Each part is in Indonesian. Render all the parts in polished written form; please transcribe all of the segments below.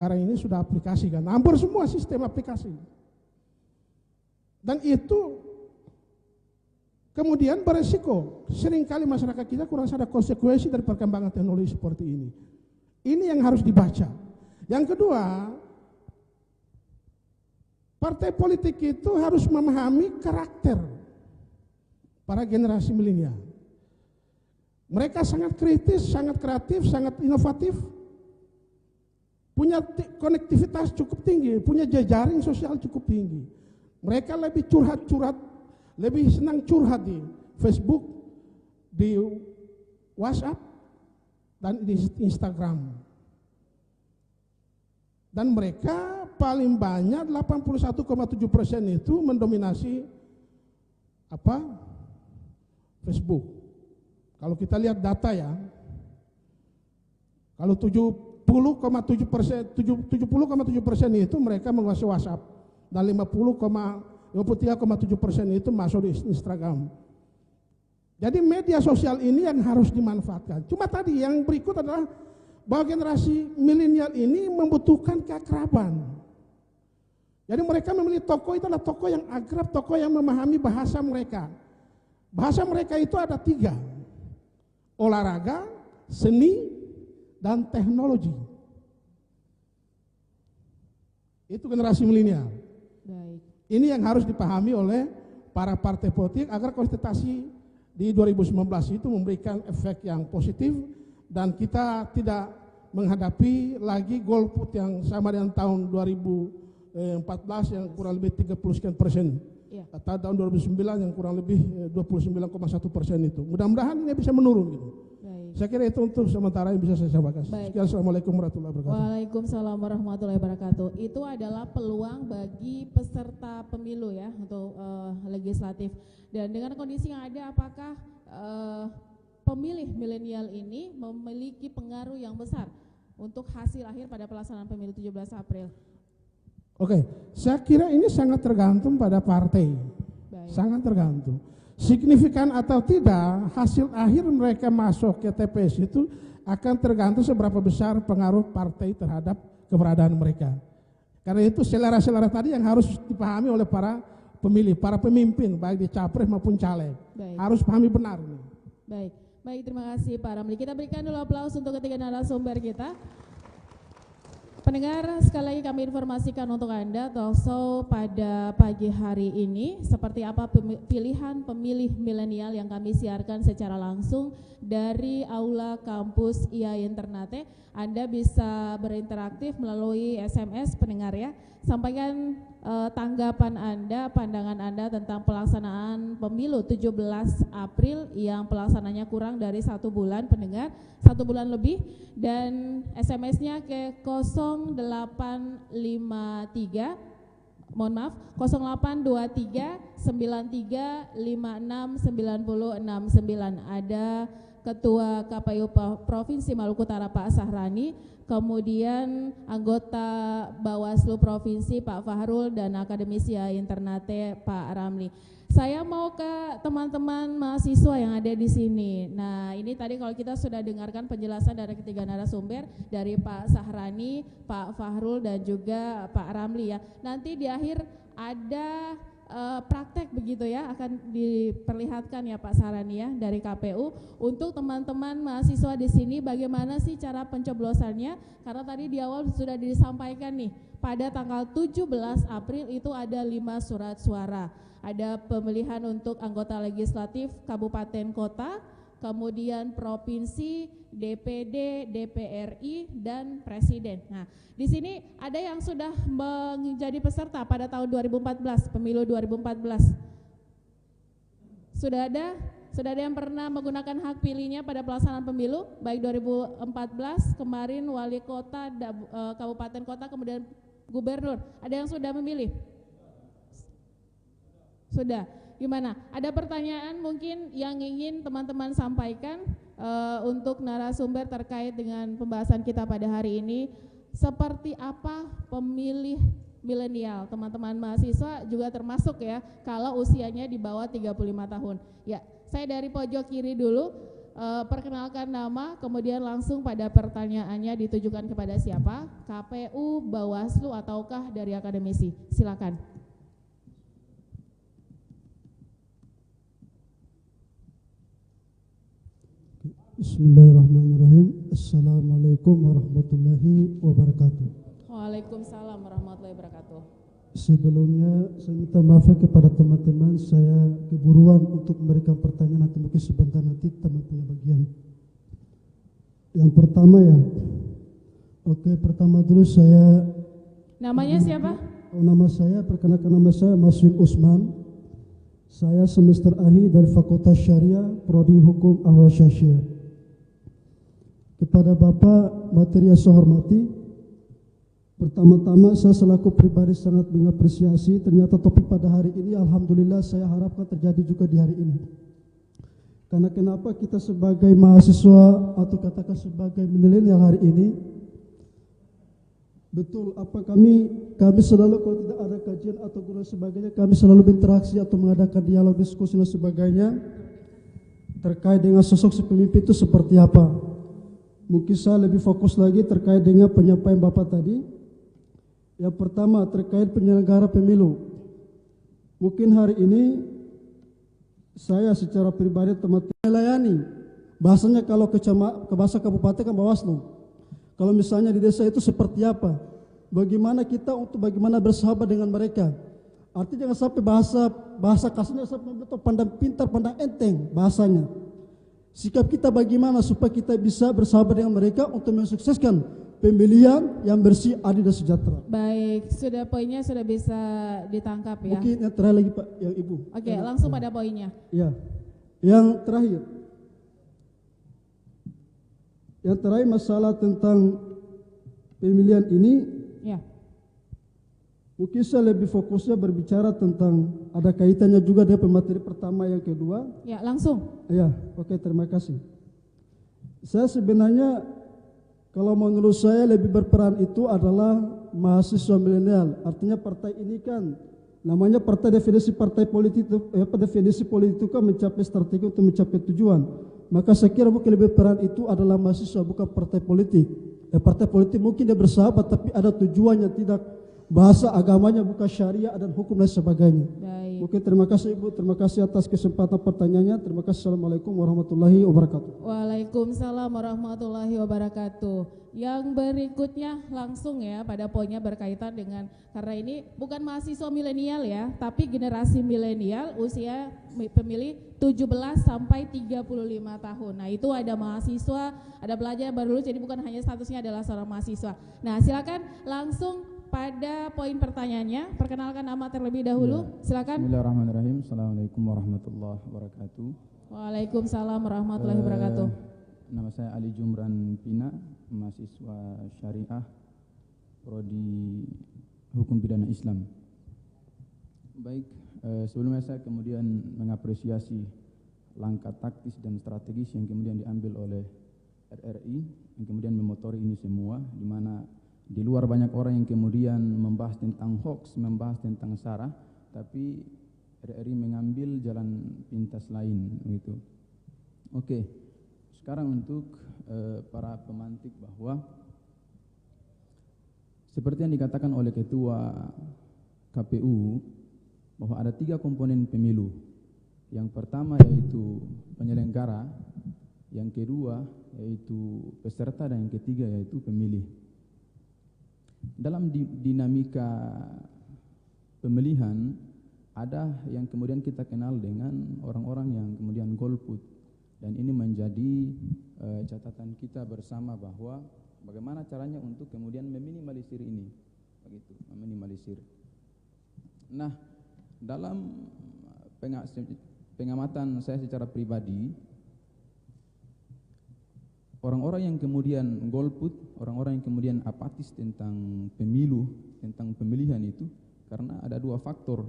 sekarang ini sudah aplikasi kan, hampir semua sistem aplikasi. Dan itu kemudian beresiko, seringkali masyarakat kita kurang sadar konsekuensi dari perkembangan teknologi seperti ini. Ini yang harus dibaca. Yang kedua, partai politik itu harus memahami karakter para generasi milenial. Mereka sangat kritis, sangat kreatif, sangat inovatif, punya konektivitas cukup tinggi, punya jejaring sosial cukup tinggi. Mereka lebih curhat-curhat, lebih senang curhat di Facebook, di WhatsApp, dan di Instagram. Dan mereka paling banyak 81,7% itu mendominasi Facebook. Kalau kita lihat data ya, kalau 70,7% itu mereka menguasai WhatsApp dan 53,7% itu masuk di Instagram. Jadi media sosial ini yang harus dimanfaatkan. Cuma tadi yang berikut adalah bahwa generasi milenial ini membutuhkan keakraban. Jadi mereka memilih tokoh itu adalah tokoh yang akrab, tokoh yang memahami bahasa mereka. Bahasa mereka itu ada 3, olahraga, seni, dan teknologi. Itu generasi milenial. Ini yang harus dipahami oleh para partai politik agar kontestasi di 2019 itu memberikan efek yang positif dan kita tidak menghadapi lagi golput yang sama dengan tahun 2014 yang kurang lebih 30% ya. Atau tahun 2009 yang kurang lebih 29,1% itu. Mudah-mudahan ini bisa menurun gitu. Saya kira itu untuk sementara yang bisa saya sampaikan. Sekian, Assalamualaikum warahmatullahi wabarakatuh. Waalaikumsalam warahmatullahi wabarakatuh. Itu adalah peluang bagi peserta pemilu ya untuk legislatif. Dan dengan kondisi yang ada, apakah pemilih milenial ini memiliki pengaruh yang besar untuk hasil akhir pada pelaksanaan pemilu 17 April? Oke, saya kira ini sangat tergantung pada partai. Sangat tergantung. Signifikan atau tidak, hasil akhir mereka masuk ke TPS itu akan tergantung seberapa besar pengaruh partai terhadap keberadaan mereka. Karena itu selera-selera tadi yang harus dipahami oleh para pemilih, para pemimpin, baik di capres maupun caleg. Harus pahami benar. Baik, terima kasih Pak Ramli. Kita berikan dulu aplaus untuk ketiga narasumber kita. Pendengar, sekali lagi kami informasikan untuk Anda talkshow pada pagi hari ini seperti apa pilihan pemilih milenial yang kami siarkan secara langsung dari Aula Kampus IAIN Ternate. Anda bisa berinteraktif melalui SMS pendengar ya. Sampaikan tanggapan Anda, pandangan Anda tentang pelaksanaan pemilu 17 April yang pelaksananya kurang dari 1 bulan pendengar, 1 bulan lebih, dan SMS-nya ke 0853 mohon maaf 0823 93 56 90 69. Ada Ketua KPU Provinsi Maluku Utara Pak Sahrani, kemudian anggota Bawaslu Provinsi Pak Fahrul, dan akademisi IAIN Ternate Pak Ramli. Saya mau ke teman-teman mahasiswa yang ada di sini. Nah, ini tadi kalau kita sudah dengarkan penjelasan dari ketiga narasumber, dari Pak Sahrani, Pak Fahrul, dan juga Pak Ramli ya. Nanti di akhir ada praktek begitu ya, akan diperlihatkan ya Pak Sahrani ya dari KPU untuk teman-teman mahasiswa di sini bagaimana sih cara pencoblosannya, karena tadi di awal sudah disampaikan nih pada tanggal 17 April itu ada 5 surat suara. Ada pemilihan untuk anggota legislatif kabupaten kota, kemudian provinsi, DPD, DPRI, dan presiden. Nah, di sini ada yang sudah menjadi peserta pada tahun 2014, pemilu 2014. Sudah ada yang pernah menggunakan hak pilihnya pada pelaksanaan pemilu, baik 2014 kemarin wali kota, kabupaten kota, kemudian gubernur. Ada yang sudah memilih? Sudah. Gimana? Ada pertanyaan mungkin yang ingin teman-teman sampaikan untuk narasumber terkait dengan pembahasan kita pada hari ini? Seperti apa pemilih milenial? Teman-teman mahasiswa juga termasuk ya, kalau usianya di bawah 35 tahun. Ya, saya dari pojok kiri dulu. Perkenalkan nama, kemudian langsung pada pertanyaannya ditujukan kepada siapa? KPU, Bawaslu, ataukah dari akademisi? Silakan. Bismillahirrahmanirrahim. Assalamualaikum warahmatullahi wabarakatuh. Waalaikumsalam warahmatullahi wabarakatuh. Sebelumnya saya minta maaf ya kepada teman-teman, saya keburuan untuk memberikan pertanyaan atau mungkin sebentar nanti teman punya bagian. Yang pertama ya, oke, pertama dulu saya. Namanya siapa? Nama saya, perkenalkan nama saya Maswin Usman. Saya semester akhir dari Fakultas Syariah, Prodi Hukum Ahwal Syariah. Kepada Bapak materi yang saya hormati, pertama-tama saya selaku pribadi sangat mengapresiasi ternyata topik pada hari ini, alhamdulillah saya harapkan terjadi juga di hari ini. Karena kenapa kita sebagai mahasiswa atau katakan sebagai milenial hari ini, betul apa kami selalu kalau tidak ada kajian atau guru sebagainya, kami selalu berinteraksi atau mengadakan dialog, diskusi dan sebagainya terkait dengan sosok si pemimpin itu seperti apa. Mungkin saya lebih fokus lagi terkait dengan penyampaian Bapak tadi. Yang pertama terkait penyelenggara pemilu. Mungkin hari ini saya secara pribadi teman-teman melayani. Bahasanya kalau ke bahasa kabupaten kan Bawaslu. Kalau misalnya di desa itu seperti apa? Bagaimana kita untuk bagaimana bersahabat dengan mereka? Artinya jangan sampai bahasa kasarnya sampai pandang pintar, pandang enteng bahasanya. Sikap kita bagaimana supaya kita bisa bersahabat dengan mereka untuk mensukseskan pemilihan yang bersih, adil dan sejahtera. Baik, sudah poinnya sudah bisa ditangkap ya. Mungkin yang terakhir lagi Pak, yang Ibu. Oke, langsung pada poinnya. Ya, yang terakhir. Yang terakhir masalah tentang pemilihan ini. Ya. Mungkin saya lebih fokusnya berbicara tentang ada kaitannya juga dengan pemateri pertama yang kedua. Ya, langsung. Ya, oke, terima kasih. Saya sebenarnya kalau menurut saya lebih berperan itu adalah mahasiswa milenial. Artinya partai ini kan namanya partai, definisi partai politik definisi politik itu kan mencapai strategi untuk mencapai tujuan. Maka saya kira mungkin lebih berperan itu adalah mahasiswa, bukan partai politik. Partai politik mungkin dia bersahabat tapi ada tujuannya, tidak bahasa agamanya bukan syariah dan hukum dan sebagainya. Baik. Oke, terima kasih Ibu, terima kasih atas kesempatan pertanyaannya. Terima kasih. Assalamualaikum warahmatullahi wabarakatuh. Waalaikumsalam warahmatullahi wabarakatuh. Yang berikutnya langsung ya pada poinnya berkaitan dengan, karena ini bukan mahasiswa milenial ya, tapi generasi milenial usia pemilih 17 sampai 35 tahun. Nah, itu ada mahasiswa, ada pelajar baru lulus, jadi bukan hanya statusnya adalah seorang mahasiswa. Nah, silakan langsung pada poin pertanyaannya, perkenalkan nama terlebih dahulu. Ya. Silakan. Bismillahirrahmanirrahim. Assalamualaikum warahmatullahi wabarakatuh. Waalaikumsalam warahmatullahi wabarakatuh. Nama saya Ali Jumran Pina, mahasiswa syariah, prodi hukum pidana Islam. Baik, sebelumnya saya kemudian mengapresiasi langkah taktis dan strategis yang kemudian diambil oleh RRI, yang kemudian memotori ini semua, di mana di luar banyak orang yang kemudian membahas tentang hoax, membahas tentang SARA, tapi RRI mengambil jalan pintas lain gitu. Oke, sekarang untuk para pemantik bahwa seperti yang dikatakan oleh Ketua KPU bahwa ada 3 komponen pemilu. Yang pertama yaitu penyelenggara, yang kedua yaitu peserta, dan yang ketiga yaitu pemilih. Dalam dinamika pemilihan ada yang kemudian kita kenal dengan orang-orang yang kemudian golput, dan ini menjadi catatan kita bersama bahwa bagaimana caranya untuk kemudian meminimalisir ini, begitu, meminimalisir. Nah, dalam pengamatan saya secara pribadi, orang-orang yang kemudian golput, orang-orang yang kemudian apatis tentang pemilu, tentang pemilihan itu, karena ada 2 faktor.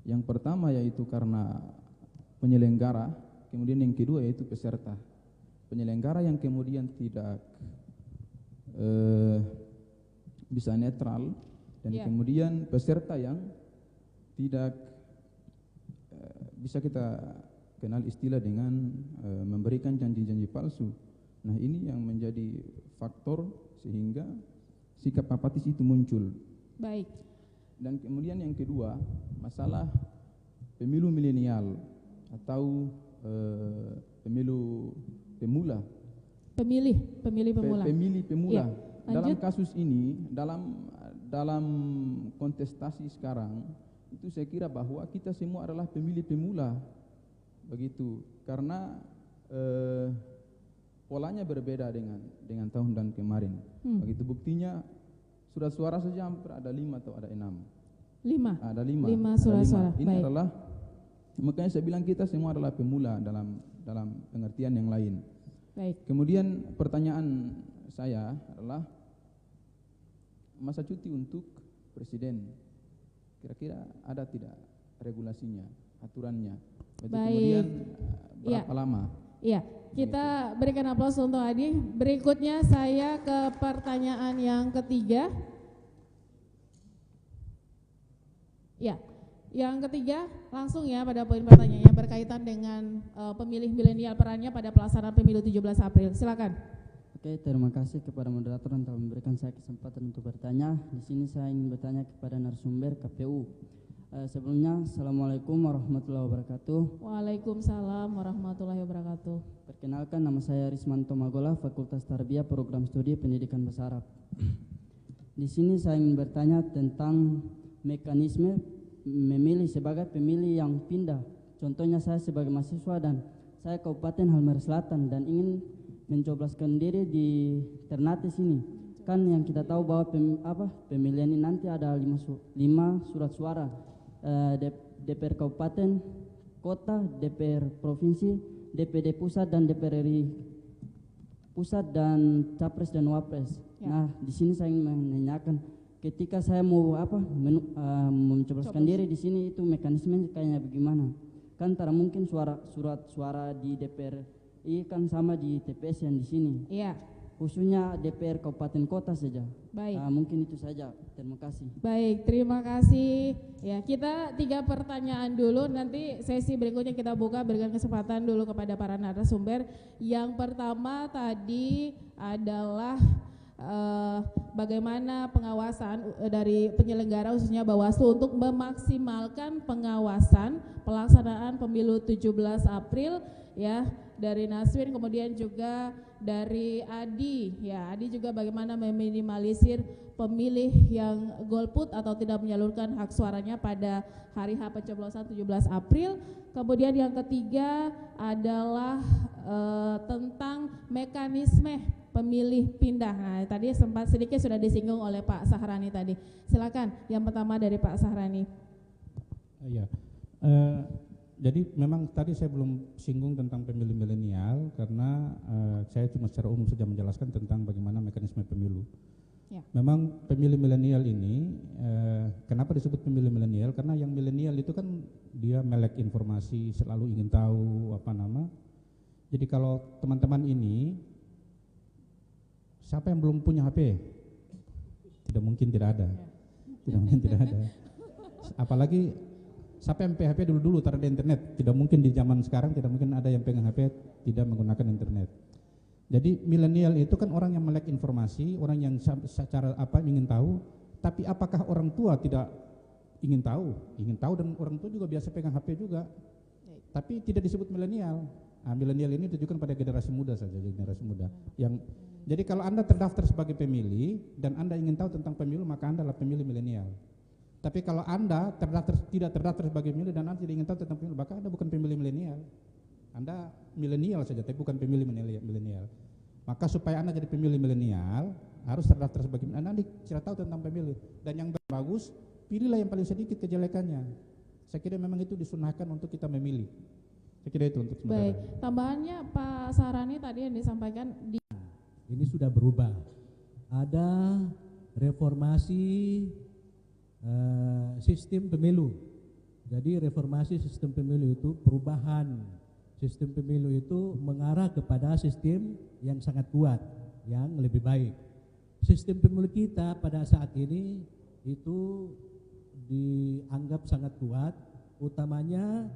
Yang pertama yaitu karena penyelenggara, kemudian yang kedua yaitu peserta. Penyelenggara yang kemudian tidak bisa netral, dan kemudian peserta yang tidak bisa kita kenal istilah dengan memberikan janji-janji palsu. Nah, ini yang menjadi faktor sehingga sikap apatis itu muncul. Baik. Dan kemudian yang kedua, masalah pemilu milenial atau pemilu pemula. Pemilih pemula. Pemilih pemula. Ya, dalam kasus ini, dalam kontestasi sekarang, itu saya kira bahwa kita semua adalah pemilih pemula. Begitu. Karena polanya berbeda dengan tahun dan kemarin. Begitu buktinya surat suara saja hampir ada 5 atau ada 6. 5. Ada 5. 5 surat suara. Ini baik. adalah, makanya saya bilang kita semua adalah pemula dalam pengertian yang lain. Baik. Kemudian pertanyaan saya adalah masa cuti untuk presiden, kira-kira ada tidak regulasinya, aturannya? Baik. Kemudian berapa lama? Iya, kita berikan aplaus untuk Adi. Berikutnya saya ke pertanyaan yang ketiga. Ya, yang ketiga langsung ya pada poin pertanyaannya berkaitan dengan pemilih milenial perannya pada pelaksanaan pemilu 17 April. Silakan. Oke, terima kasih kepada moderator yang telah memberikan saya kesempatan untuk bertanya. Di sini saya ingin bertanya kepada narasumber KPU. Sebelumnya, Assalamualaikum warahmatullahi wabarakatuh. Waalaikumsalam warahmatullahi wabarakatuh. Perkenalkan, nama saya Rismanto Magola, Fakultas Tarbiyah Program Studi Pendidikan Bahasa Arab. Di sini saya ingin bertanya tentang mekanisme memilih sebagai pemilih yang pindah. Contohnya saya sebagai mahasiswa dan saya Kabupaten Halmahera Selatan dan ingin mencoblaskan diri di Ternate sini. Kan yang kita tahu bahwa pemilihan ini nanti ada 5 surat suara, DPR Kabupaten, Kota, DPR Provinsi, DPD Pusat dan DPR RI Pusat dan Capres dan Wapres. Ya. Nah, di sini saya ingin menanyakan, ketika saya mau mencoblaskan diri di sini itu mekanismenya kayaknya bagaimana? Kan tak mungkin surat suara di DPR ini kan sama di TPS yang di sini. Iya. Khususnya DPR Kabupaten Kota saja. Baik. Mungkin itu saja. Terima kasih. Baik, terima kasih. Ya, kita 3 pertanyaan dulu. Nanti sesi berikutnya kita buka, berikan kesempatan dulu kepada para narasumber. Yang pertama tadi adalah bagaimana pengawasan dari penyelenggara khususnya Bawaslu untuk memaksimalkan pengawasan pelaksanaan pemilu 17 April ya, dari Naswin kemudian juga dari Adi ya. Adi juga bagaimana meminimalisir pemilih yang golput atau tidak menyalurkan hak suaranya pada hari H pencoblosan 17 April. Kemudian yang ketiga adalah tentang mekanisme pemilih pindah. Nah, tadi sempat sedikit sudah disinggung oleh Pak Sahrani tadi. Silakan, yang pertama dari Pak Sahrani. Iya, jadi memang tadi saya belum singgung tentang pemilih milenial karena saya cuma secara umum saja menjelaskan tentang bagaimana mekanisme pemilu. Ya. Memang pemilih milenial ini, kenapa disebut pemilih milenial? Karena yang milenial itu kan dia melek informasi, selalu ingin tahu apa nama. Jadi kalau teman-teman ini, siapa yang belum punya HP? Tidak mungkin tidak ada. Tidak mungkin tidak ada. Apalagi siapa yang HP dulu-dulu taruh di internet. Tidak mungkin di zaman sekarang tidak mungkin ada yang pegang HP tidak menggunakan internet. Jadi milenial itu kan orang yang melek informasi, orang yang secara apa ingin tahu, tapi apakah orang tua tidak ingin tahu? Ingin tahu dan orang tua juga biasa pegang HP juga. Tapi tidak disebut milenial. Nah, milenial ini ditujukan pada generasi muda saja, generasi muda. Jadi kalau Anda terdaftar sebagai pemilih dan Anda ingin tahu tentang pemilu, maka Anda adalah pemilih milenial. Tapi kalau Anda tidak terdaftar sebagai pemilih dan Anda tidak ingin tahu tentang pemilu, maka Anda bukan pemilih milenial. Anda milenial saja, tapi bukan pemilih milenial. Maka supaya Anda jadi pemilih milenial, harus terdaftar sebagai pemilih. Anda tidak tahu tentang pemilu. Dan yang bagus, pilihlah yang paling sedikit kejelekannya. Saya kira memang itu disunahkan untuk kita memilih. Saya kira itu untuk sementara. Baik, tambahannya Pak Sahrani tadi yang disampaikan ini sudah berubah. Ada reformasi sistem pemilu. Jadi reformasi sistem pemilu itu perubahan sistem pemilu itu mengarah kepada sistem yang sangat kuat, yang lebih baik. Sistem pemilu kita pada saat ini itu dianggap sangat kuat, utamanya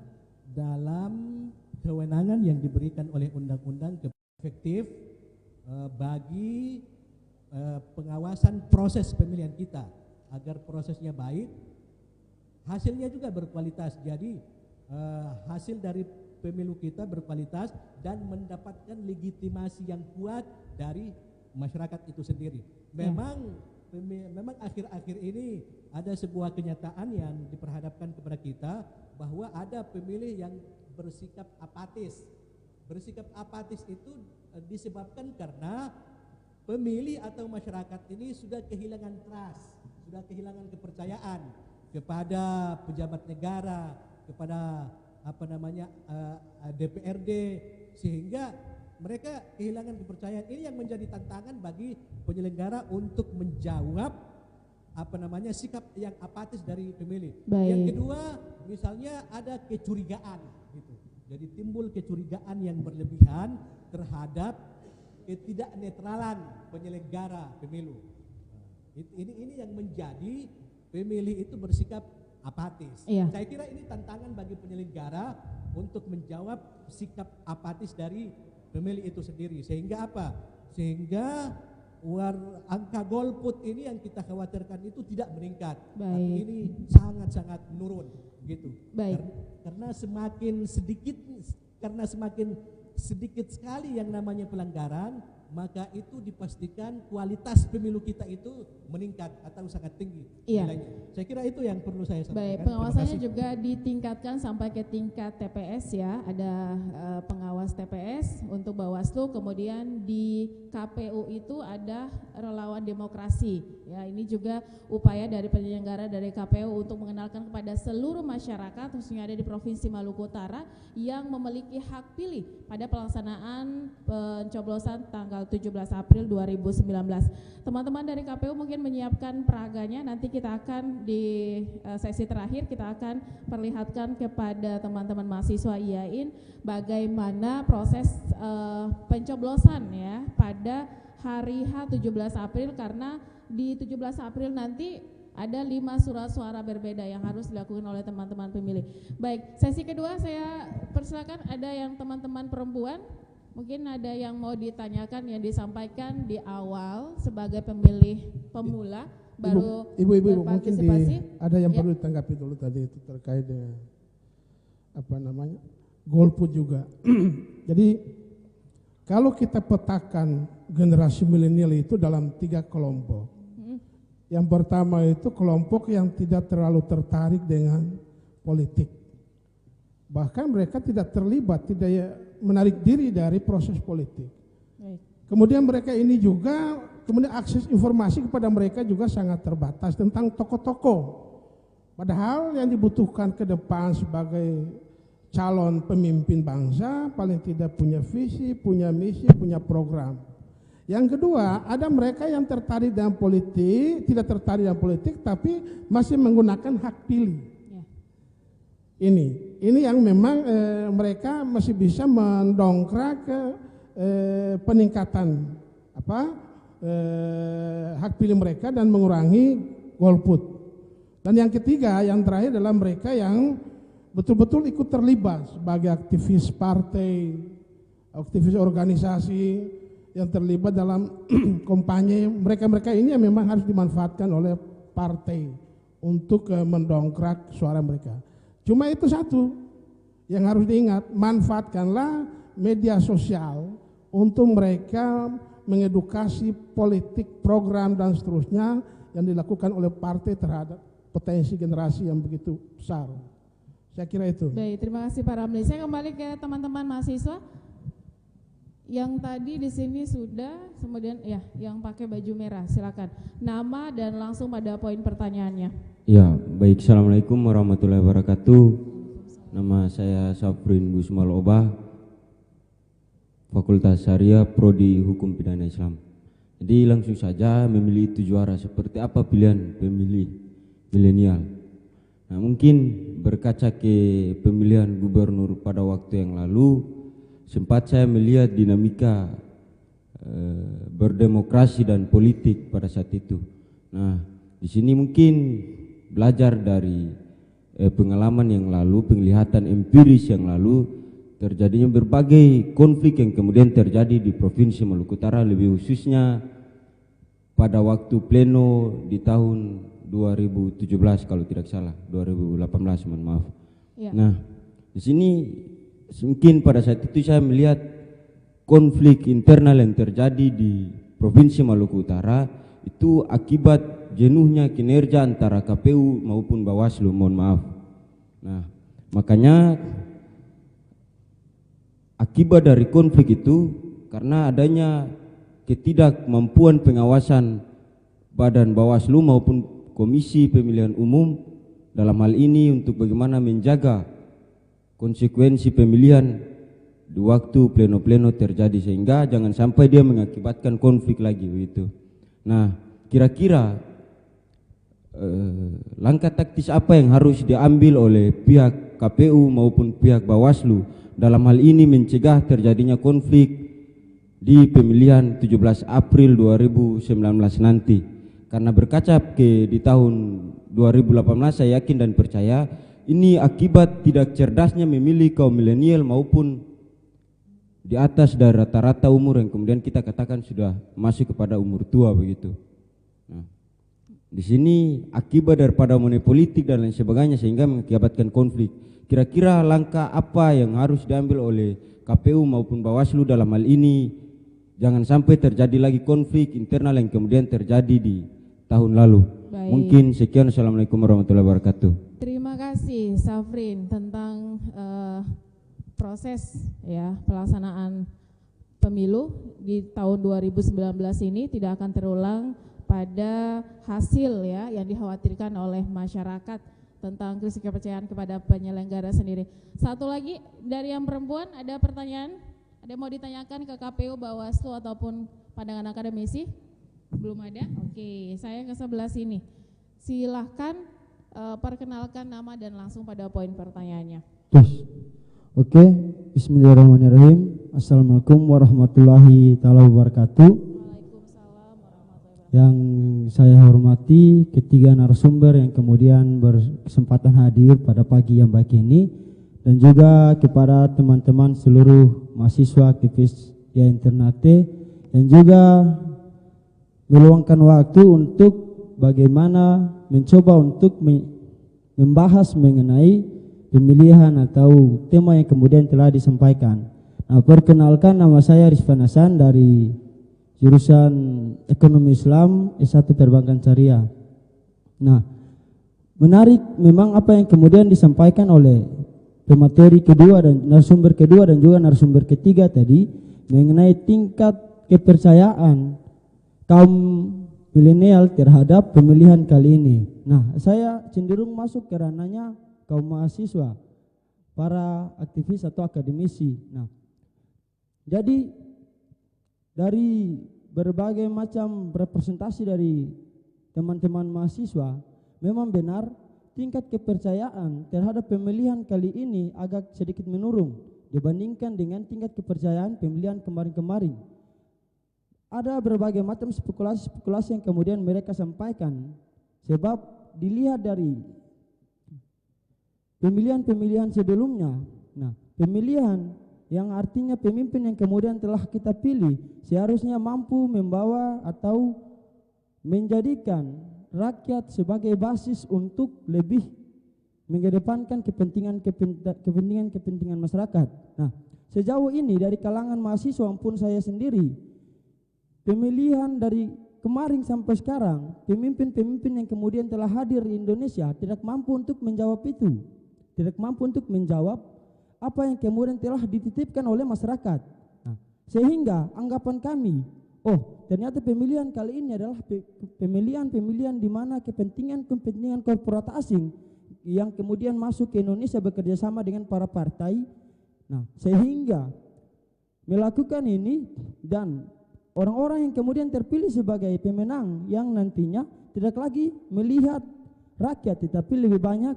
dalam kewenangan yang diberikan oleh undang-undang efektif bagi pengawasan proses pemilihan kita agar prosesnya baik, hasilnya juga berkualitas. Jadi hasil dari pemilu kita berkualitas dan mendapatkan legitimasi yang kuat dari masyarakat itu sendiri. Memang akhir-akhir ini ada sebuah kenyataan yang diperhadapkan kepada kita bahwa ada pemilih yang bersikap apatis. Bersikap apatis itu disebabkan karena pemilih atau masyarakat ini sudah kehilangan trust, sudah kehilangan kepercayaan kepada pejabat negara, kepada DPRD, sehingga mereka kehilangan kepercayaan. Ini yang menjadi tantangan bagi penyelenggara untuk menjawab sikap yang apatis dari pemilih. Baik. Yang kedua, misalnya ada kecurigaan gitu. Jadi timbul kecurigaan yang berlebihan terhadap ketidaknetralan penyelenggara pemilu. Ini yang menjadi pemilih itu bersikap apatis. Iya. Saya kira ini tantangan bagi penyelenggara untuk menjawab sikap apatis dari pemilih itu sendiri. Sehingga apa? Sehingga angka golput ini yang kita khawatirkan itu tidak meningkat. Baik. Tapi ini sangat-sangat menurun gitu. Baik. Karena semakin sedikit sekali yang namanya pelanggaran, maka itu dipastikan kualitas pemilu kita itu meningkat atau sangat tinggi. Iya. Nilainya. Saya kira itu yang perlu saya sampaikan. Baik, pengawasannya juga ditingkatkan sampai ke tingkat TPS ya. Ada pengawas TPS untuk Bawaslu, kemudian di KPU itu ada relawan demokrasi. Ya, ini juga upaya dari penyelenggara dari KPU untuk mengenalkan kepada seluruh masyarakat khususnya ada di Provinsi Maluku Utara yang memiliki hak pilih pada pelaksanaan pencoblosan tanggal 17 April 2019. Teman-teman dari KPU mungkin menyiapkan peraganya, nanti kita akan di sesi terakhir kita akan perlihatkan kepada teman-teman mahasiswa IAIN bagaimana proses pencoblosan ya pada hari H 17 April, karena di 17 April nanti ada 5 surat suara berbeda yang harus dilakukan oleh teman-teman pemilih. Baik, sesi kedua saya persilakan, ada yang teman-teman perempuan mungkin ada yang mau ditanyakan yang disampaikan di awal sebagai pemilih pemula baru ibu mungkin ada yang perlu ditanggapi dulu tadi itu terkait dengan golput juga. Jadi kalau kita petakan generasi milenial itu dalam 3 kelompok. Yang pertama itu kelompok yang tidak terlalu tertarik dengan politik. Bahkan mereka tidak terlibat, tidak menarik diri dari proses politik. Kemudian mereka ini juga, kemudian akses informasi kepada mereka juga sangat terbatas tentang tokoh-tokoh. Padahal yang dibutuhkan ke depan sebagai calon pemimpin bangsa paling tidak punya visi, punya misi, punya program. Yang kedua, ada mereka yang tertarik dengan politik, tidak tertarik dengan politik, tapi masih menggunakan hak pilih. Ya. Ini yang memang mereka masih bisa mendongkrak ke peningkatan hak pilih mereka dan mengurangi golput. Dan yang ketiga, yang terakhir adalah mereka yang betul-betul ikut terlibat sebagai aktivis partai, aktivis organisasi, yang terlibat dalam kampanye. Mereka-mereka ini yang memang harus dimanfaatkan oleh partai untuk mendongkrak suara mereka. Cuma itu satu yang harus diingat, manfaatkanlah media sosial untuk mereka mengedukasi politik, program dan seterusnya yang dilakukan oleh partai terhadap potensi generasi yang begitu besar. Saya kira itu. Baik, terima kasih Pak Ramli. Saya kembali ke teman-teman mahasiswa. Yang tadi di sini sudah, kemudian ya, yang pakai baju merah, silakan. Nama dan langsung pada poin pertanyaannya. Ya, baik. Assalamualaikum warahmatullahi wabarakatuh. Nama saya Safrin Gusmal Obah, Fakultas Syariah, Prodi Hukum Pidana Islam. Jadi langsung saja, memilih itu juara. Seperti apa pilihan pemilih milenial? Nah, mungkin berkaca ke pemilihan gubernur pada waktu yang lalu, sempat saya melihat dinamika berdemokrasi dan politik pada saat itu. Nah, di sini mungkin belajar dari pengalaman yang lalu, penglihatan empiris yang lalu terjadinya berbagai konflik yang kemudian terjadi di Provinsi Maluku Utara, lebih khususnya pada waktu pleno di tahun 2017 kalau tidak salah, 2018 mohon maaf. Ya. Nah, di sini mungkin pada saat itu saya melihat konflik internal yang terjadi di Provinsi Maluku Utara itu akibat jenuhnya kinerja antara KPU maupun Bawaslu, mohon maaf. Nah, makanya akibat dari konflik itu karena adanya ketidakmampuan pengawasan Badan Bawaslu maupun Komisi Pemilihan Umum dalam hal ini untuk bagaimana menjaga konsekuensi pemilihan di waktu pleno-pleno terjadi, sehingga jangan sampai dia mengakibatkan konflik lagi begitu. Nah, kira-kira langkah taktis apa yang harus diambil oleh pihak KPU maupun pihak Bawaslu dalam hal ini mencegah terjadinya konflik di pemilihan 17 April 2019 nanti? Karena berkaca di tahun 2018 saya yakin dan percaya ini akibat tidak cerdasnya memilih kaum milenial maupun di atas dari rata-rata umur yang kemudian kita katakan sudah masuk kepada umur tua begitu. Nah, di sini akibat daripada money politik dan lain sebagainya sehingga mengakibatkan konflik. Kira-kira langkah apa yang harus diambil oleh KPU maupun Bawaslu dalam hal ini jangan sampai terjadi lagi konflik internal yang kemudian terjadi di tahun lalu. Baik. Mungkin sekian. Assalamualaikum warahmatullahi wabarakatuh. Terima kasih Safrin tentang proses ya pelaksanaan pemilu di tahun 2019 ini tidak akan terulang pada hasil ya yang dikhawatirkan oleh masyarakat tentang krisis kepercayaan kepada penyelenggara sendiri. Satu lagi dari yang perempuan, ada pertanyaan? Ada mau ditanyakan ke KPU, Bawaslu ataupun pandangan akademisi? Belum ada? Oke, saya ke sebelah sini. Silahkan perkenalkan nama dan langsung pada poin pertanyaannya. Oke, bismillahirrahmanirrahim. Assalamualaikum warahmatullahi taala wabarakatuh. Waalaikumsalam warahmatullahi wabarakatuh. Yang saya hormati ketiga narasumber yang kemudian berkesempatan hadir pada pagi yang baik ini, dan juga kepada teman-teman seluruh mahasiswa aktivis ya Internate, dan juga meluangkan waktu untuk bagaimana mencoba untuk membahas mengenai pemilihan atau tema yang kemudian telah disampaikan. Nah, perkenalkan, nama saya Rizvan Hasan dari jurusan Ekonomi Islam S1 Perbankan Syariah. Nah, menarik memang apa yang kemudian disampaikan oleh pemateri kedua dan narasumber kedua dan juga narasumber ketiga tadi mengenai tingkat kepercayaan kaum milenial terhadap pemilihan kali ini. Nah, saya cenderung masuk ke ranahnya kaum mahasiswa, para aktivis atau akademisi. Nah, jadi dari berbagai macam representasi dari teman-teman mahasiswa, memang benar tingkat kepercayaan terhadap pemilihan kali ini agak sedikit menurun dibandingkan dengan tingkat kepercayaan pemilihan kemarin-kemarin. Ada berbagai macam spekulasi-spekulasi yang kemudian mereka sampaikan, sebab dilihat dari pemilihan-pemilihan sebelumnya. Nah, pemilihan yang artinya pemimpin yang kemudian telah kita pilih seharusnya mampu membawa atau menjadikan rakyat sebagai basis untuk lebih mengedepankan kepentingan masyarakat. Nah, sejauh ini dari kalangan mahasiswa maupun saya sendiri, pemilihan dari kemarin sampai sekarang, pemimpin-pemimpin yang kemudian telah hadir di Indonesia tidak mampu untuk menjawab itu. Tidak mampu untuk menjawab apa yang kemudian telah dititipkan oleh masyarakat. Nah, sehingga anggapan kami, oh ternyata pemilihan kali ini adalah pemilihan di mana kepentingan korporat asing yang kemudian masuk ke Indonesia bekerja sama dengan para partai. Nah, sehingga melakukan ini dan orang-orang yang kemudian terpilih sebagai pemenang yang nantinya tidak lagi melihat rakyat tetapi lebih banyak,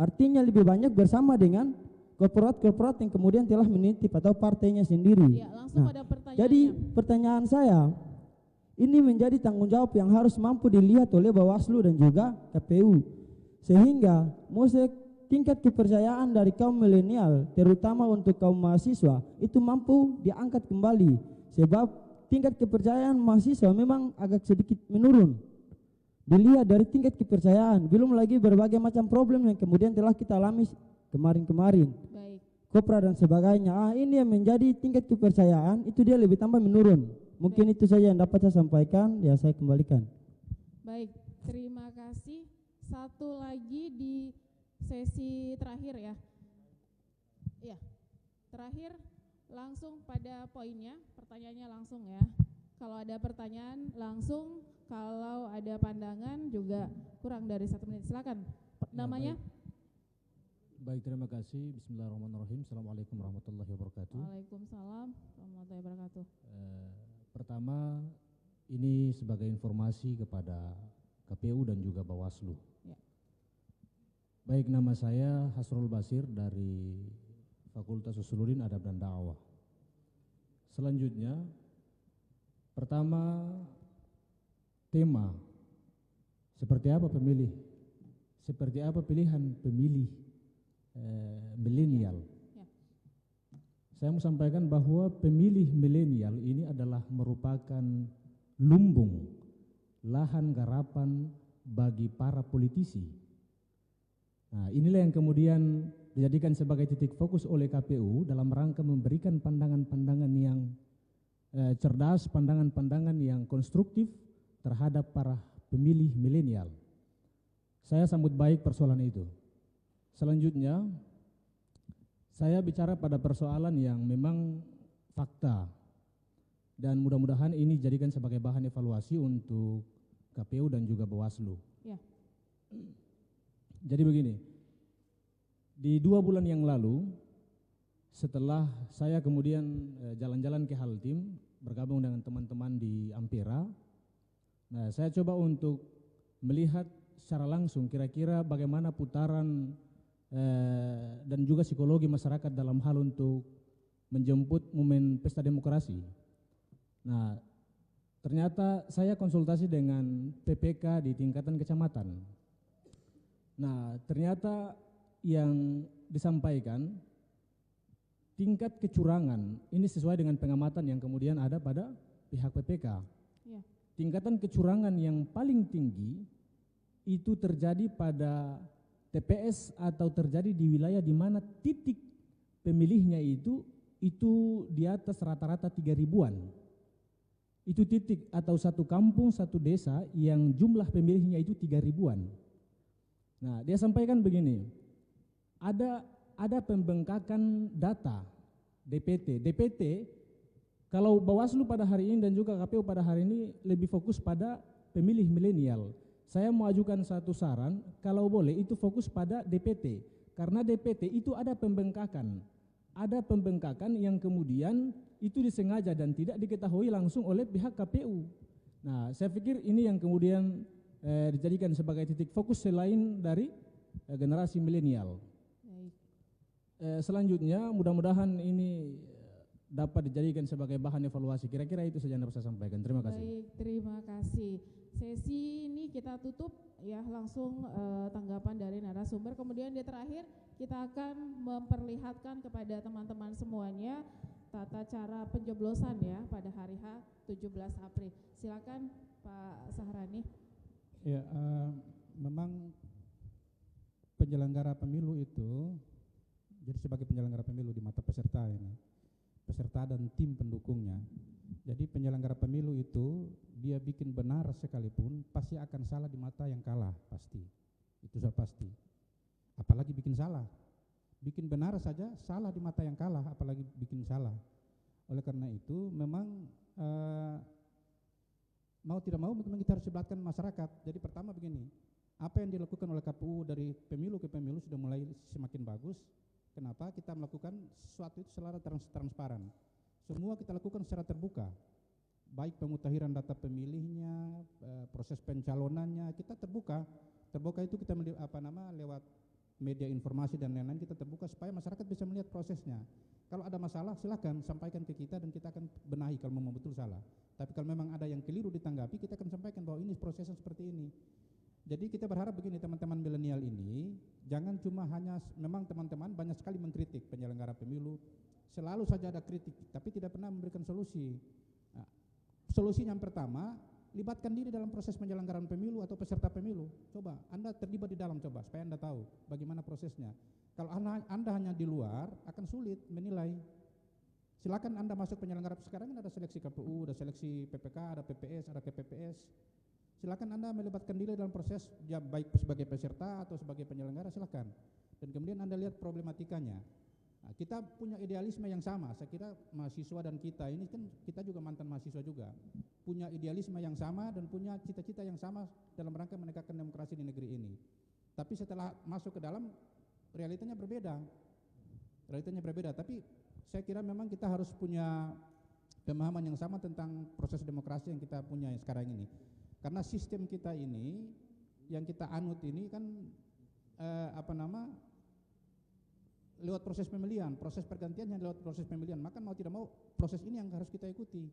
artinya lebih banyak bersama dengan korporat-korporat yang kemudian telah menitip atau partainya sendiri. Ya, langsung pada jadi pertanyaan saya, ini menjadi tanggung jawab yang harus mampu dilihat oleh Bawaslu dan juga KPU, sehingga tingkat kepercayaan dari kaum milenial, terutama untuk kaum mahasiswa, itu mampu diangkat kembali. Sebab tingkat kepercayaan mahasiswa memang agak sedikit menurun. Dilihat dari tingkat kepercayaan, belum lagi berbagai macam problem yang kemudian telah kita alami kemarin-kemarin. Baik. Kopra dan sebagainya. Ini yang menjadi tingkat kepercayaan, itu dia lebih tambah menurun. Mungkin itu saja yang dapat saya sampaikan, ya saya kembalikan. Baik, terima kasih. Satu lagi di sesi terakhir ya. Ya, terakhir langsung pada poinnya, pertanyaannya langsung ya. Kalau ada pertanyaan langsung, kalau ada pandangan juga kurang dari 1 menit. Silakan. Namanya? Baik, terima kasih. Bismillahirrahmanirrahim. Assalamualaikum warahmatullahi wabarakatuh. Waalaikumsalam warahmatullahi wabarakatuh. Pertama, ini sebagai informasi kepada KPU dan juga Bawaslu. Ya. Baik, nama saya Hasrul Basir dari Fakultas Usuluddin Adab dan Dakwah. Selanjutnya, pertama, tema seperti apa pemilih, seperti apa pilihan pemilih milenial. Ya. Saya mau sampaikan bahwa pemilih milenial ini adalah merupakan lumbung lahan garapan bagi para politisi. Nah, inilah yang kemudian dijadikan sebagai titik fokus oleh KPU dalam rangka memberikan pandangan-pandangan yang cerdas, pandangan-pandangan yang konstruktif terhadap para pemilih milenial. Saya sambut baik persoalan itu. Selanjutnya, saya bicara pada persoalan yang memang fakta dan mudah-mudahan ini dijadikan sebagai bahan evaluasi untuk KPU dan juga Bawaslu. Ya. Jadi begini, di 2 bulan yang lalu, setelah saya kemudian jalan-jalan ke Haltim, bergabung dengan teman-teman di Ampera, nah saya coba untuk melihat secara langsung kira-kira bagaimana putaran dan juga psikologi masyarakat dalam hal untuk menjemput momen pesta demokrasi. Nah, ternyata saya konsultasi dengan PPK di tingkatan kecamatan. Nah, ternyata yang disampaikan tingkat kecurangan ini sesuai dengan pengamatan yang kemudian ada pada pihak PPK. Ya. Tingkatan kecurangan yang paling tinggi itu terjadi pada TPS atau terjadi di wilayah di mana titik pemilihnya itu di atas rata-rata 3.000-an. Itu titik atau satu kampung, satu desa yang jumlah pemilihnya itu 3.000-an. Nah, dia sampaikan begini, ada pembengkakan data DPT. Kalau Bawaslu pada hari ini dan juga KPU pada hari ini lebih fokus pada pemilih milenial. Saya mau ajukan satu saran, kalau boleh itu fokus pada DPT, karena DPT itu ada pembengkakan yang kemudian itu disengaja dan tidak diketahui langsung oleh pihak KPU. Nah, saya pikir ini yang kemudian dijadikan sebagai titik fokus selain dari generasi milenial. Selanjutnya, mudah-mudahan ini dapat dijadikan sebagai bahan evaluasi. Kira-kira itu saja yang dapat saya sampaikan. Terima kasih. Baik, terima kasih. Sesi ini kita tutup ya, langsung tanggapan dari narasumber. Kemudian di terakhir kita akan memperlihatkan kepada teman-teman semuanya tata cara pencoblosan ya pada hari H 17 April. Silakan Pak Sahrani. Ya, memang penyelenggara pemilu itu, jadi sebagai penyelenggara pemilu di mata peserta ini, peserta dan tim pendukungnya. Jadi penyelenggara pemilu itu dia bikin benar sekalipun pasti akan salah di mata yang kalah, pasti. Itu sudah pasti. Apalagi bikin salah. Bikin benar saja salah di mata yang kalah, apalagi bikin salah. Oleh karena itu memang mau tidak mau memang kita harus sebatkan masyarakat. Jadi pertama begini, apa yang dilakukan oleh KPU dari pemilu ke pemilu sudah mulai semakin bagus. Kenapa? Kita melakukan sesuatu itu secara transparan. Semua kita lakukan secara terbuka. Baik pemutahiran data pemilihnya, proses pencalonannya, kita terbuka. Terbuka itu kita lewat media informasi dan lain-lain, kita terbuka supaya masyarakat bisa melihat prosesnya. Kalau ada masalah silakan sampaikan ke kita dan kita akan benahi kalau memang betul salah. Tapi kalau memang ada yang keliru ditanggapi, kita akan sampaikan bahwa ini prosesnya seperti ini. Jadi kita berharap begini teman-teman milenial ini, jangan cuma hanya, memang teman-teman banyak sekali mengkritik penyelenggara pemilu, selalu saja ada kritik, tapi tidak pernah memberikan solusi. Nah, solusinya yang pertama, libatkan diri dalam proses penyelenggaraan pemilu atau peserta pemilu. Coba, Anda terlibat di dalam, coba, supaya Anda tahu bagaimana prosesnya. Kalau Anda hanya di luar, akan sulit menilai. Silakan Anda masuk penyelenggara, sekarang ada seleksi KPU, ada seleksi PPK, ada PPS, ada KPPS. Silakan Anda melibatkan diri dalam proses, ya baik sebagai peserta atau sebagai penyelenggara, silakan. Dan kemudian Anda lihat problematikanya. Nah, kita punya idealisme yang sama, saya kira mahasiswa dan kita ini kan, kita juga mantan mahasiswa juga, punya idealisme yang sama dan punya cita-cita yang sama dalam rangka menegakkan demokrasi di negeri ini. Tapi setelah masuk ke dalam, realitanya berbeda. Tapi saya kira memang kita harus punya pemahaman yang sama tentang proses demokrasi yang kita punya sekarang ini. Karena sistem kita ini, yang kita anut ini kan lewat proses pemilihan, proses pergantian yang lewat proses pemilihan. Maka mau tidak mau proses ini yang harus kita ikuti.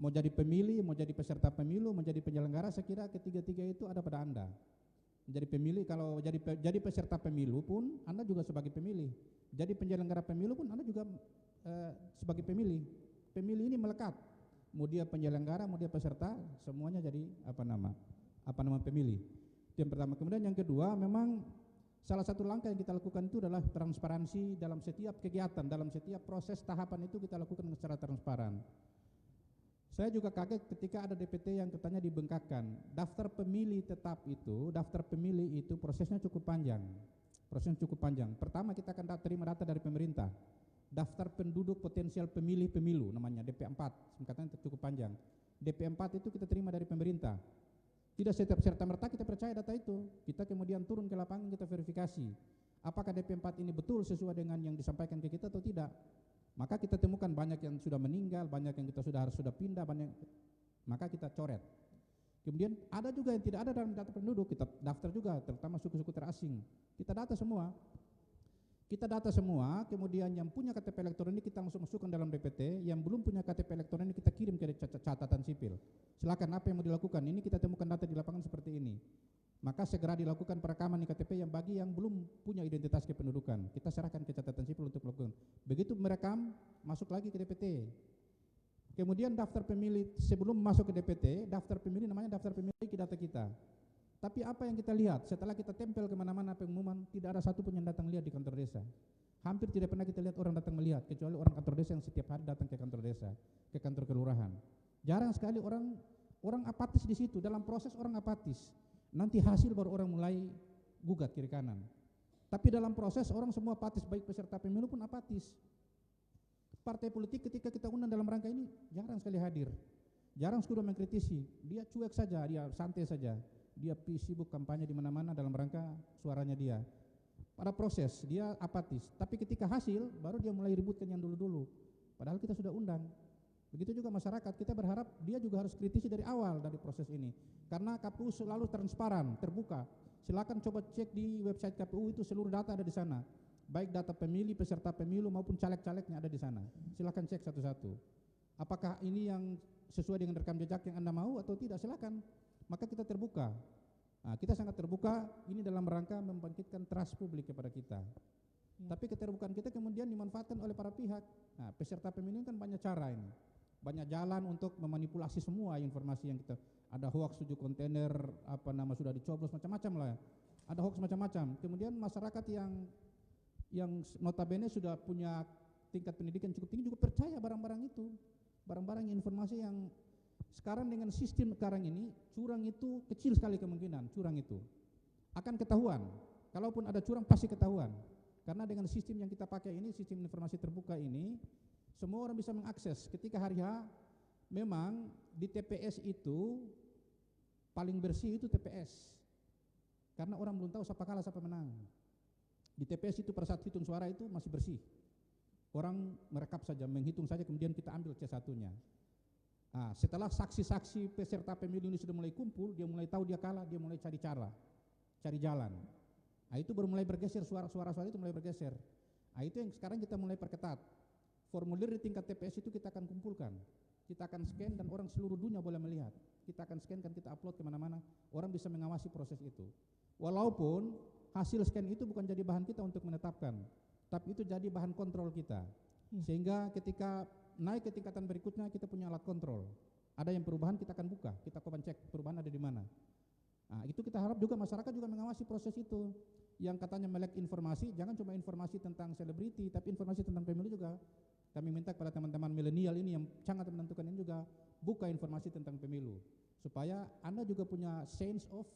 Mau jadi pemilih, mau jadi peserta pemilu, mau jadi penyelenggara, saya kira ketiga-tiga itu ada pada Anda. Jadi pemilih, kalau jadi peserta pemilu pun Anda juga sebagai pemilih. Jadi penyelenggara pemilu pun Anda juga sebagai pemilih. Pemilih ini melekat. Mau dia penyelenggara, mau dia peserta, semuanya jadi pemilih. Itu yang pertama. Kemudian yang kedua, memang salah satu langkah yang kita lakukan itu adalah transparansi dalam setiap kegiatan, dalam setiap proses tahapan itu kita lakukan secara transparan. Saya juga kaget ketika ada DPT yang katanya dibengkakkan. Daftar pemilih tetap itu, daftar pemilih itu prosesnya cukup panjang. Pertama kita akan terima data dari pemerintah. Daftar penduduk potensial pemilih pemilu namanya DP4, singkatannya cukup panjang. DP4 itu kita terima dari pemerintah. Tidak setiap serta-merta kita percaya data itu. Kita kemudian turun ke lapangan, kita verifikasi. Apakah DP4 ini betul sesuai dengan yang disampaikan ke kita atau tidak? Maka kita temukan banyak yang sudah meninggal, banyak yang kita sudah pindah, maka kita coret. Kemudian ada juga yang tidak ada dalam data penduduk, kita daftar juga, terutama suku-suku terasing. Kita data semua, kemudian yang punya KTP elektronik kita langsung masukkan dalam DPT, yang belum punya KTP elektronik kita kirim ke catatan sipil. Silakan apa yang mau dilakukan, ini kita temukan data di lapangan seperti ini. Maka segera dilakukan perekaman di KTP yang bagi yang belum punya identitas kependudukan. Kita serahkan ke catatan sipil untuk melakukan. Begitu merekam, masuk lagi ke DPT. Kemudian daftar pemilih, sebelum masuk ke DPT, daftar pemilih namanya daftar pemilih ke data kita. Tapi apa yang kita lihat, setelah kita tempel kemana-mana pengumuman, tidak ada satupun yang datang lihat di kantor desa. Hampir tidak pernah kita lihat orang datang melihat, kecuali orang kantor desa yang setiap hari datang ke kantor desa, ke kantor kelurahan. Jarang sekali orang apatis di situ, dalam proses orang apatis. Nanti hasil baru orang mulai gugat kiri kanan. Tapi dalam proses orang semua apatis, baik peserta pemilu pun apatis. Partai politik ketika kita undang dalam rangka ini jarang sekali hadir. Jarang sekali mengkritisi, dia cuek saja, dia santai saja. Dia sibuk kampanye di mana-mana dalam rangka suaranya dia. Pada proses dia apatis, tapi ketika hasil baru dia mulai ributkan yang dulu-dulu. Padahal kita sudah undang. Begitu juga masyarakat, kita berharap dia juga harus kritisi dari awal dari proses ini. Karena KPU selalu transparan, terbuka. Silakan coba cek di website KPU itu seluruh data ada di sana. Baik data pemilih, peserta pemilu maupun caleg-calegnya ada di sana. Silakan cek satu-satu. Apakah ini yang sesuai dengan rekam jejak yang Anda mau atau tidak, silakan. Maka kita terbuka. Nah, kita sangat terbuka ini dalam rangka membangkitkan trust publik kepada kita. Tapi keterbukaan kita kemudian dimanfaatkan oleh para pihak. Nah, peserta pemilu kan banyak cara ini. Banyak jalan untuk memanipulasi semua informasi yang kita, ada hoax 7 kontainer sudah dicoblos macam-macam lah. Ada hoax macam-macam. Kemudian masyarakat yang notabene sudah punya tingkat pendidikan cukup tinggi juga percaya barang-barang itu. Barang-barang informasi yang sekarang dengan sistem sekarang ini, curang itu kecil sekali kemungkinan, curang itu akan ketahuan. Kalaupun ada curang pasti ketahuan. Karena dengan sistem yang kita pakai ini, sistem informasi terbuka ini, semua orang bisa mengakses. Ketika hari H, memang di TPS itu paling bersih itu TPS. Karena orang belum tahu siapa kalah siapa menang. Di TPS itu pada saat hitung suara itu masih bersih. Orang merekap saja, menghitung saja, kemudian kita ambil C1-nya. Nah, setelah saksi-saksi peserta pemilu ini sudah mulai kumpul, dia mulai tahu dia kalah, dia mulai cari cara, cari jalan. Nah, itu baru mulai bergeser, suara-suara itu mulai bergeser. Nah, itu yang sekarang kita mulai perketat. Formulir di tingkat TPS itu kita akan kumpulkan, kita akan scan dan orang seluruh dunia boleh melihat. kita akan scan, kan kita upload kemana-mana, orang bisa mengawasi proses itu. Walaupun hasil scan itu bukan jadi bahan kita untuk menetapkan, tapi itu jadi bahan kontrol kita. Sehingga ketika naik ke tingkatan berikutnya kita punya alat kontrol. Ada yang perubahan kita akan buka, kita coba cek perubahan ada di mana. Nah, itu kita harap juga masyarakat juga mengawasi proses itu. Yang katanya melek informasi, jangan cuma informasi tentang selebriti, tapi informasi tentang pemilu juga. Kami minta kepada teman-teman milenial ini yang sangat menentukan ini juga buka informasi tentang pemilu, supaya Anda juga punya sense of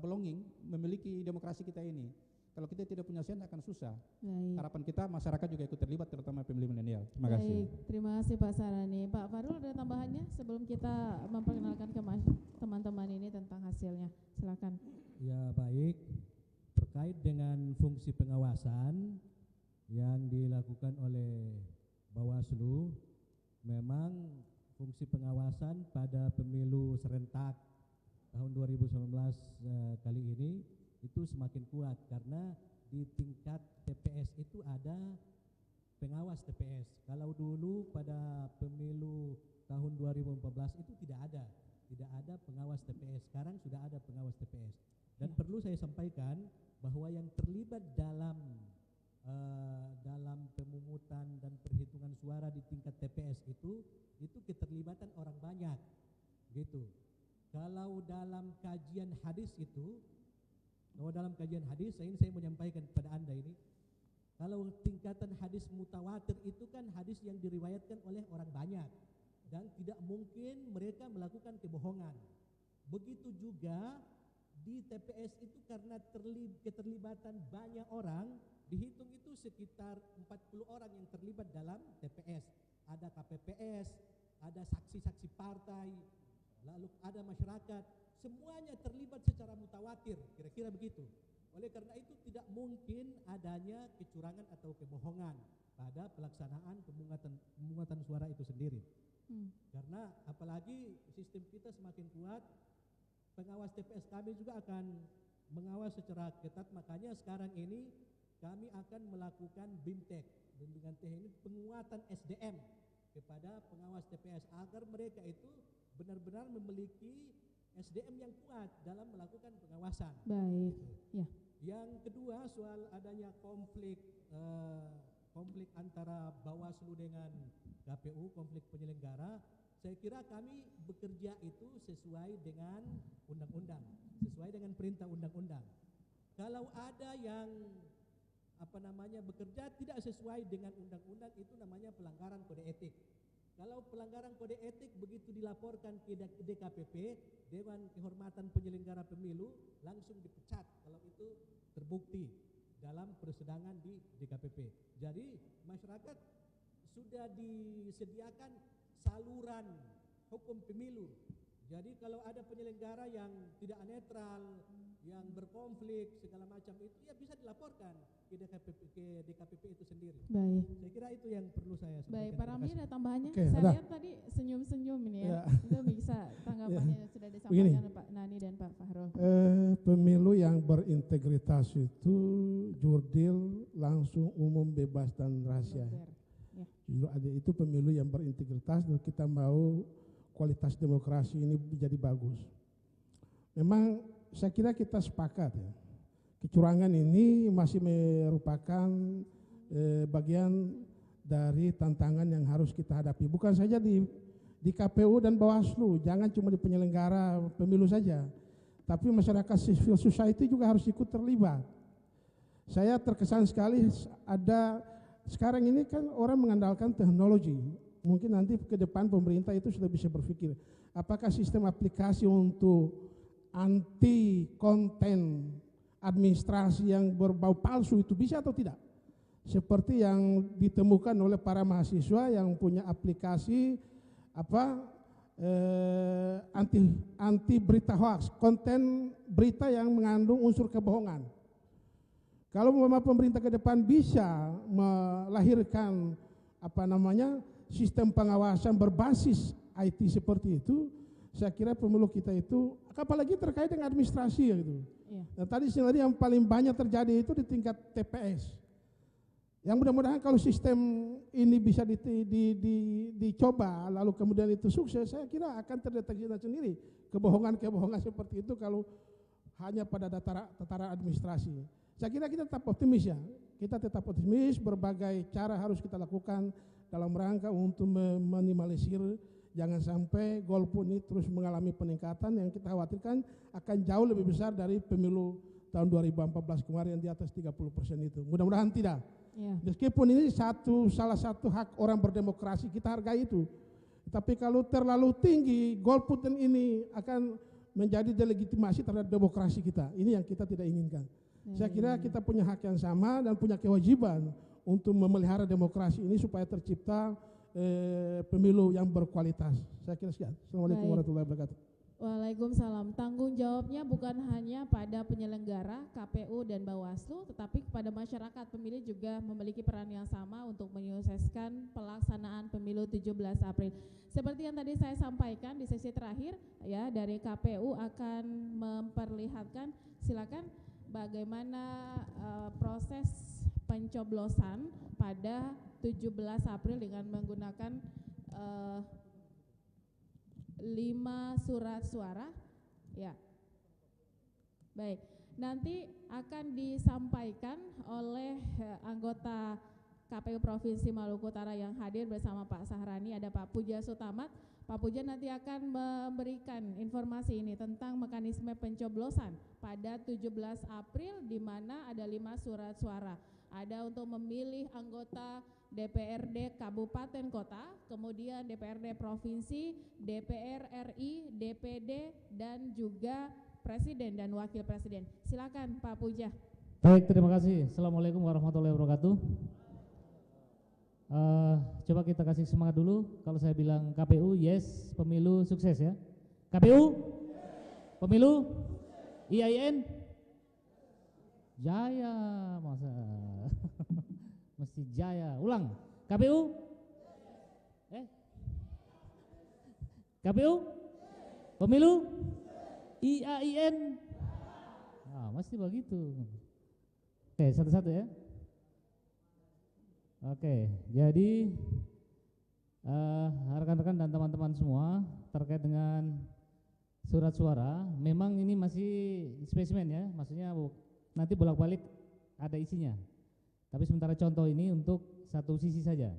belonging, memiliki demokrasi kita ini. Kalau kita tidak punya sense akan susah. Baik. Harapan kita masyarakat juga ikut terlibat, terutama pemilih milenial. Terima kasih. Baik, terima kasih Pak Sarani. Pak Farul ada tambahannya sebelum kita memperkenalkan ke teman-teman ini tentang hasilnya. Silakan. Ya baik, terkait dengan fungsi pengawasan yang dilakukan oleh Bawaslu, memang fungsi pengawasan pada pemilu serentak tahun 2019 kali ini itu semakin kuat karena di tingkat TPS itu ada pengawas TPS. Kalau dulu pada pemilu tahun 2014 itu tidak ada pengawas TPS. Sekarang sudah ada pengawas TPS. Dan perlu saya sampaikan bahwa yang terlibat dalam pemungutan dan perhitungan suara di tingkat TPS itu keterlibatan orang banyak, gitu. Kalau dalam kajian hadis saya menyampaikan kepada Anda ini, kalau tingkatan hadis mutawatir itu kan hadis yang diriwayatkan oleh orang banyak dan tidak mungkin mereka melakukan kebohongan. Begitu juga di TPS itu karena keterlibatan banyak orang, dihitung itu sekitar 40 orang yang terlibat dalam TPS. Ada KPPS, ada saksi-saksi partai, lalu ada masyarakat, semuanya terlibat secara mutawatir, kira-kira begitu. Oleh karena itu tidak mungkin adanya kecurangan atau kebohongan pada pelaksanaan pemungutan suara itu sendiri. Karena apalagi sistem kita semakin kuat, pengawas TPS kami juga akan mengawas secara ketat. Makanya sekarang ini kami akan melakukan BIMTEK, bimbingan teknik penguatan SDM kepada pengawas TPS agar mereka itu benar-benar memiliki SDM yang kuat dalam melakukan pengawasan. Baik. Ya. Yang kedua, soal adanya konflik antara Bawaslu dengan KPU, konflik penyelenggara, saya kira kami bekerja itu sesuai dengan undang-undang, sesuai dengan perintah undang-undang. Kalau ada yang bekerja tidak sesuai dengan undang-undang, itu namanya pelanggaran kode etik. Kalau pelanggaran kode etik begitu dilaporkan ke DKPP, Dewan Kehormatan Penyelenggara Pemilu, langsung dipecat kalau itu terbukti dalam persidangan di DKPP. Jadi masyarakat sudah disediakan saluran hukum pemilu. Jadi kalau ada penyelenggara yang tidak netral, yang berkonflik segala macam itu, ya bisa dilaporkan ke DKPP itu sendiri. Baik. Saya kira itu yang perlu saya sampaikan. Baik, Pak Ramli ada tambahannya? Oke, Saya ada. lihat tadi senyum-senyum ini ya. Itu bisa tanggapannya sudah disampaikan Begini. oleh Pak Nani dan Pak Fahrul. Pemilu yang berintegritas itu jurdil, langsung, umum, bebas dan rahasia. Ya. Justru ada itu pemilu yang berintegritas dan kita mau kualitas demokrasi ini menjadi bagus. Memang saya kira kita sepakat ya, kecurangan ini masih merupakan bagian dari tantangan yang harus kita hadapi. Bukan saja di KPU dan Bawaslu, jangan cuma di penyelenggara pemilu saja, tapi masyarakat civil society juga harus ikut terlibat. Saya terkesan sekali ada sekarang ini kan orang mengandalkan teknologi. Mungkin nanti ke depan pemerintah itu sudah bisa berpikir, apakah sistem aplikasi untuk anti konten administrasi yang berbau palsu itu bisa atau tidak? Seperti yang ditemukan oleh para mahasiswa yang punya aplikasi anti berita hoax, konten berita yang mengandung unsur kebohongan. Kalau pemerintah ke depan bisa melahirkan sistem pengawasan berbasis IT seperti itu, saya kira pemilu kita itu, apalagi terkait dengan administrasi gitu. Iya. Dan tadi sebenarnya yang paling banyak terjadi itu di tingkat TPS. Yang mudah-mudahan kalau sistem ini bisa dicoba, lalu kemudian itu sukses, saya kira akan terdeteksi sendiri kebohongan-kebohongan seperti itu kalau hanya pada tataran administrasi. Saya kira kita tetap optimis ya, kita tetap optimis, berbagai cara harus kita lakukan dalam rangka untuk meminimalisir jangan sampai golput ini terus mengalami peningkatan yang kita khawatirkan akan jauh lebih besar dari pemilu tahun 2014 kemarin di atas 30% itu. Mudah-mudahan tidak. Ya. Meskipun ini salah satu hak orang berdemokrasi, kita hargai itu. Tapi kalau terlalu tinggi, golput ini akan menjadi delegitimasi terhadap demokrasi kita. Ini yang kita tidak inginkan. Saya kira kita punya hak yang sama dan punya kewajiban untuk memelihara demokrasi ini supaya tercipta pemilu yang berkualitas. Saya kira sekian. Assalamualaikum warahmatullahi wabarakatuh. Waalaikumsalam. Tanggung jawabnya bukan hanya pada penyelenggara KPU dan Bawaslu, tetapi kepada masyarakat pemilih juga memiliki peran yang sama untuk menyukseskan pelaksanaan pemilu 17 April. Seperti yang tadi saya sampaikan di sesi terakhir, ya, dari KPU akan memperlihatkan, silakan, bagaimana proses pencoblosan pada 17 April dengan menggunakan 5 surat suara, ya. Baik, nanti akan disampaikan oleh anggota KPU Provinsi Maluku Utara yang hadir bersama Pak Sahrani, ada Pak Puja Sutamat. Pak Puja nanti akan memberikan informasi ini tentang mekanisme pencoblosan pada 17 April di mana ada 5 surat suara. Ada untuk memilih anggota DPRD Kabupaten Kota, kemudian DPRD Provinsi, DPR RI, DPD, dan juga Presiden dan Wakil Presiden. Silakan Pak Puja. Baik, terima kasih. Assalamualaikum warahmatullahi wabarakatuh. Coba kita kasih semangat dulu. Kalau saya bilang KPU, yes, pemilu sukses ya. KPU, pemilu, IAIN, jaya, masa mesti jaya. Ulang, KPU, KPU, pemilu, IAIN, mesti begitu. Oke, satu-satu ya. Oke, jadi rekan-rekan dan teman-teman semua terkait dengan surat suara, memang ini masih spesimen ya, maksudnya nanti bolak-balik ada isinya. Tapi sementara contoh ini untuk satu sisi saja.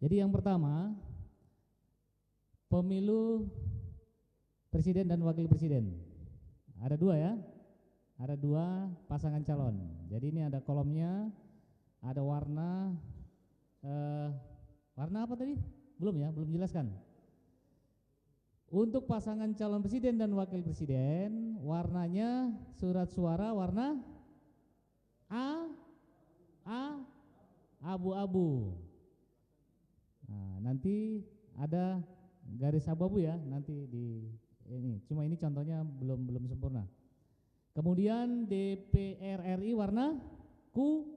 Jadi yang pertama, pemilu presiden dan wakil presiden. Ada 2 ya, ada 2 pasangan calon. Jadi ini ada kolomnya. Ada warna warna apa tadi? Belum ya, belum jelaskan. Untuk pasangan calon presiden dan wakil presiden, warnanya surat suara warna abu-abu. Nah, nanti ada garis abu-abu ya, nanti di ini. Cuma ini contohnya belum sempurna. Kemudian DPR RI warna kungu,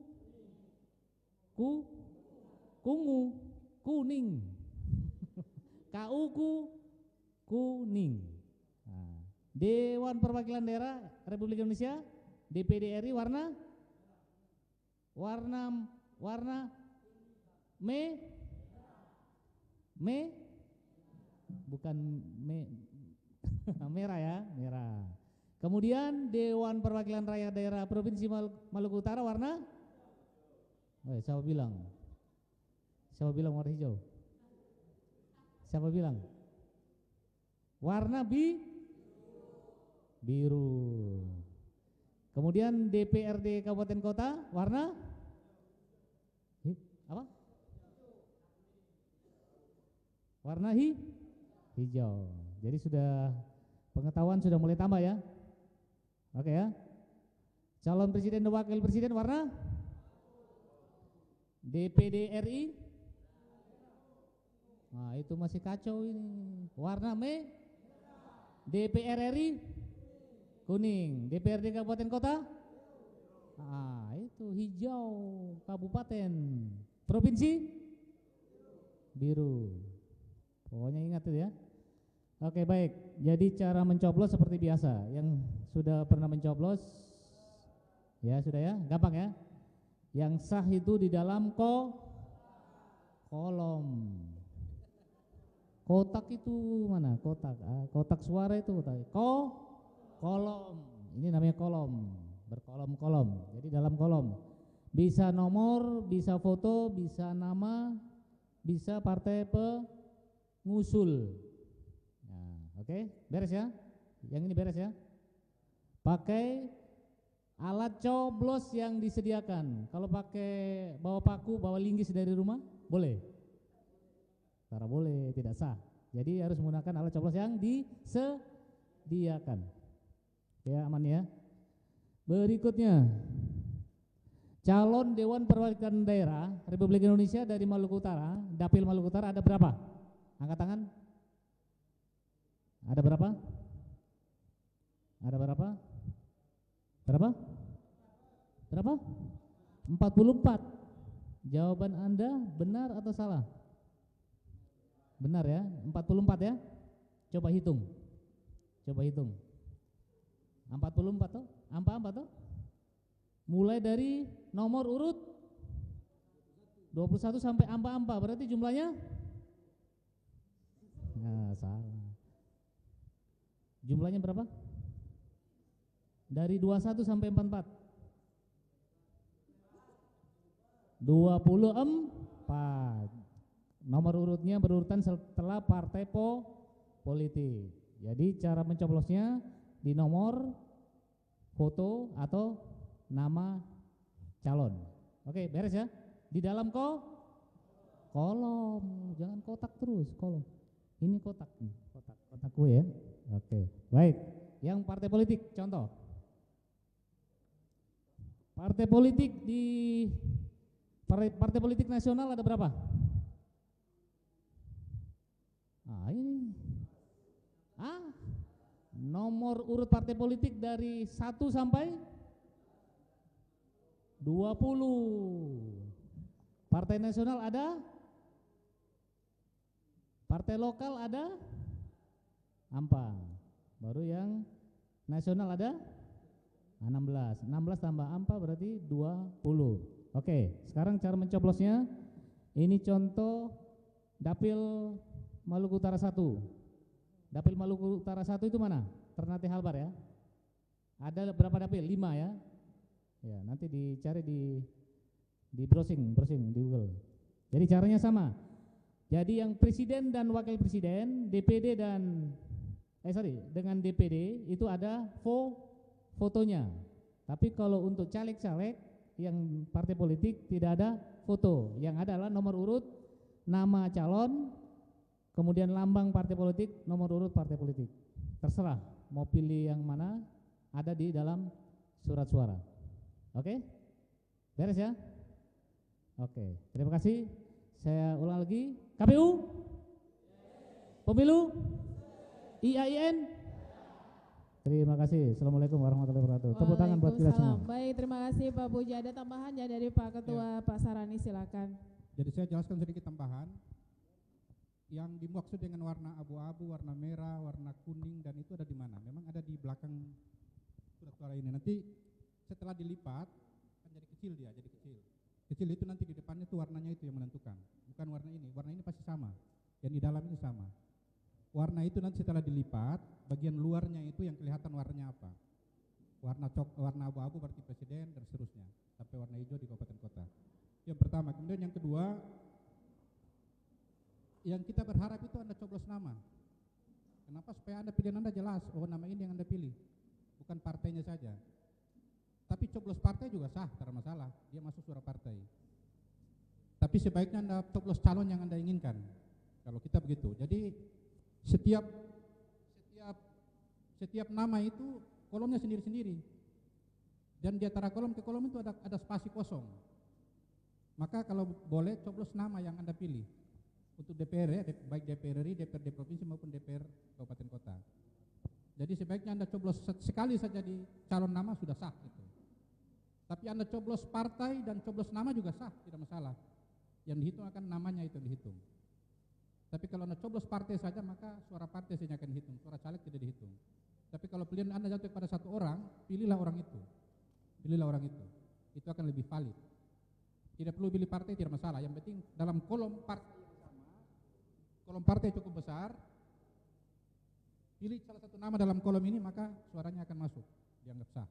kuning. Kuning. Nah, Dewan Perwakilan Daerah Republik Indonesia, DPD RI warna bukan merah ya, merah. Kemudian Dewan Perwakilan Rakyat Daerah Provinsi Maluku Utara warna siapa bilang warna hijau? Siapa bilang? Warna biru. Kemudian DPRD Kabupaten Kota warna apa? Warna hijau. Jadi sudah pengetahuan sudah mulai tambah ya. Oke ya. Calon presiden dan wakil presiden warna DPD RI. Nah, itu masih kacau ini. Warna DPR RI kuning, DPRD Kabupaten Kota. Ah, itu hijau. Kabupaten, provinsi biru. Pokoknya ingat itu ya. Oke, baik. Jadi cara mencoblos seperti biasa. Yang sudah pernah mencoblos ya sudah ya, gampang ya. Yang sah itu di dalam kolom. Kotak itu mana? Kotak. Kotak suara itu kotak. Kolom. Ini namanya kolom. Berkolom-kolom. Jadi dalam kolom. Bisa nomor, bisa foto, bisa nama, bisa partai pengusul. Nah, oke, beres ya? Yang ini beres ya? Pakai alat coblos yang disediakan. Kalau pakai bawa paku, bawa linggis dari rumah, boleh? Cara boleh, tidak sah. Jadi harus menggunakan alat coblos yang disediakan. Ya, aman ya. Berikutnya, calon Dewan Perwakilan Daerah Republik Indonesia dari Maluku Utara, Dapil Maluku Utara ada berapa? Angkat tangan. Ada berapa? Ada berapa? Berapa? Berapa? 44. Jawaban Anda benar atau salah? Benar ya, 44 ya. Coba hitung. Coba hitung. 44 tuh, apa tuh? Mulai dari nomor urut 21 sampai ampa-ampa, berarti jumlahnya? Nah, salah. Jumlahnya berapa? Dari 21 sampai 44. 24. Nomor urutnya berurutan setelah partai politik. Jadi cara mencoblosnya di nomor, foto atau nama calon. Oke, beres ya? Di dalam kolom, jangan kotak terus, kolom. Ini kotak gue ya. Oke, baik. Yang partai politik, contoh. Partai politik di partai politik nasional ada berapa? Ini. Nomor urut partai politik dari 1 sampai 20. Partai nasional ada? Partai lokal ada? Ampa. Baru yang nasional ada? 16. 16 tambah ampa berarti 20. Oke, sekarang cara mencoblosnya. Ini contoh Dapil Maluku Utara 1. Dapil Maluku Utara 1 itu mana? Ternate Halbar ya. Ada berapa dapil? 5 ya. Ya, nanti dicari di browsing di Google. Jadi caranya sama. Jadi yang presiden dan wakil presiden, DPD dan dengan DPD itu ada fotonya. Tapi kalau untuk caleg-caleg yang partai politik tidak ada foto. Yang ada adalah nomor urut, nama calon, kemudian lambang partai politik, nomor urut partai politik. Terserah mau pilih yang mana, ada di dalam surat suara. Oke? Beres ya? Oke, terima kasih. Saya ulang lagi. KPU? Pemilu? IAIN? Terima kasih. Assalamualaikum warahmatullahi wabarakatuh. Tepuk tangan buat kita semua. Baik, terima kasih Pak Puji. Ada tambahan ya dari Pak Ketua Pak Sarani, silakan. Jadi saya jelaskan sedikit tambahan. Yang dimaksud dengan warna abu-abu, warna merah, warna kuning dan itu ada di mana? Memang ada di belakang surat suara ini. Nanti setelah dilipat kan jadi kecil dia, jadi kecil. Kecil itu nanti di depannya tuh warnanya itu yang menentukan. Bukan warna ini. Warna ini pasti sama. Yang di dalam ini sama. Warna itu nanti setelah dilipat, bagian luarnya itu yang kelihatan warnanya apa. Warna abu-abu berarti presiden dan seterusnya. Sampai warna hijau di kabupaten kota. Yang pertama. Kemudian yang kedua, yang kita berharap itu Anda coblos nama. Kenapa? Supaya Anda pilihan Anda jelas. Oh, nama ini yang Anda pilih. Bukan partainya saja. Tapi coblos partai juga sah, tidak masalah. Dia masuk suara partai. Tapi sebaiknya Anda coblos calon yang Anda inginkan. Kalau kita begitu. Jadi setiap nama itu kolomnya sendiri-sendiri. Dan di antara kolom ke kolom itu ada spasi kosong. Maka kalau boleh coblos nama yang Anda pilih. Untuk DPR ya, baik DPR RI, DPRD provinsi maupun DPR kabupaten kota. Jadi sebaiknya Anda coblos sekali saja di calon nama sudah sah gitu. Tapi Anda coblos partai dan coblos nama juga sah, tidak masalah. Yang dihitung akan namanya itu dihitung. Tapi kalau Anda coblos partai saja maka suara partai saja akan dihitung, suara caleg tidak dihitung. Tapi kalau pilihan Anda jatuh pada satu orang, pilihlah orang itu. Pilihlah orang itu. Itu akan lebih valid. Tidak perlu pilih partai, tidak masalah. Yang penting dalam kolom partai yang sama, kolom partai cukup besar, pilih salah satu nama dalam kolom ini, maka suaranya akan masuk, dianggap sah.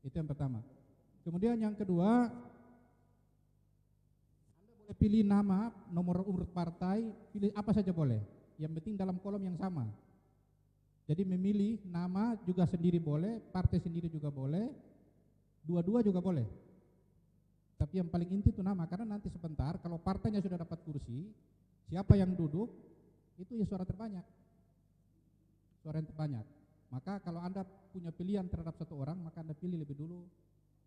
Itu yang pertama. Kemudian yang kedua, Anda boleh pilih nama, nomor urut partai, pilih apa saja boleh. Yang penting dalam kolom yang sama. Jadi memilih nama juga sendiri boleh, partai sendiri juga boleh, dua-dua juga boleh. Tapi yang paling inti itu nama, karena nanti sebentar kalau partainya sudah dapat kursi, siapa yang duduk, itu ya suara terbanyak. Suara yang terbanyak. Maka kalau Anda punya pilihan terhadap satu orang, maka Anda pilih lebih dulu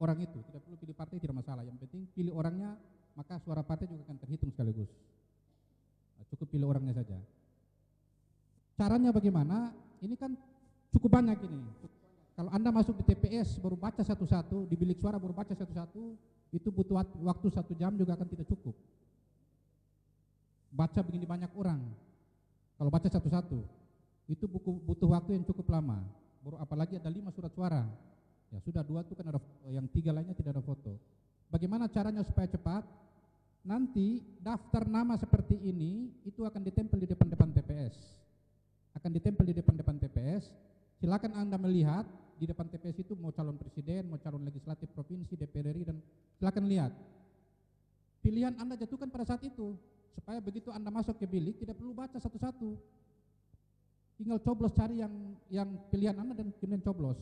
orang itu. Tidak perlu pilih partai, tidak masalah. Yang penting pilih orangnya, maka suara partai juga akan terhitung sekaligus. Nah, cukup pilih orangnya saja. Caranya bagaimana? Ini kan cukup banyak ini. Kalau Anda masuk di TPS baru baca satu-satu, di bilik suara baru baca satu-satu, itu butuh waktu 1 jam juga akan tidak cukup. Baca begini banyak orang, kalau baca satu-satu, itu butuh waktu yang cukup lama. Baru apalagi ada 5 surat suara, ya sudah 2 itu kan ada, yang 3 lainnya tidak ada foto. Bagaimana caranya supaya cepat? Nanti daftar nama seperti ini itu akan ditempel di depan-depan TPS. Akan ditempel di depan-depan TPS. Silakan Anda melihat di depan TPS itu mau calon presiden, mau calon legislatif provinsi, DPR RI, dan silakan lihat. Pilihan Anda jatuhkan pada saat itu, supaya begitu Anda masuk ke bilik tidak perlu baca satu-satu. Tinggal coblos cari yang pilihan Anda dan kemudian coblos.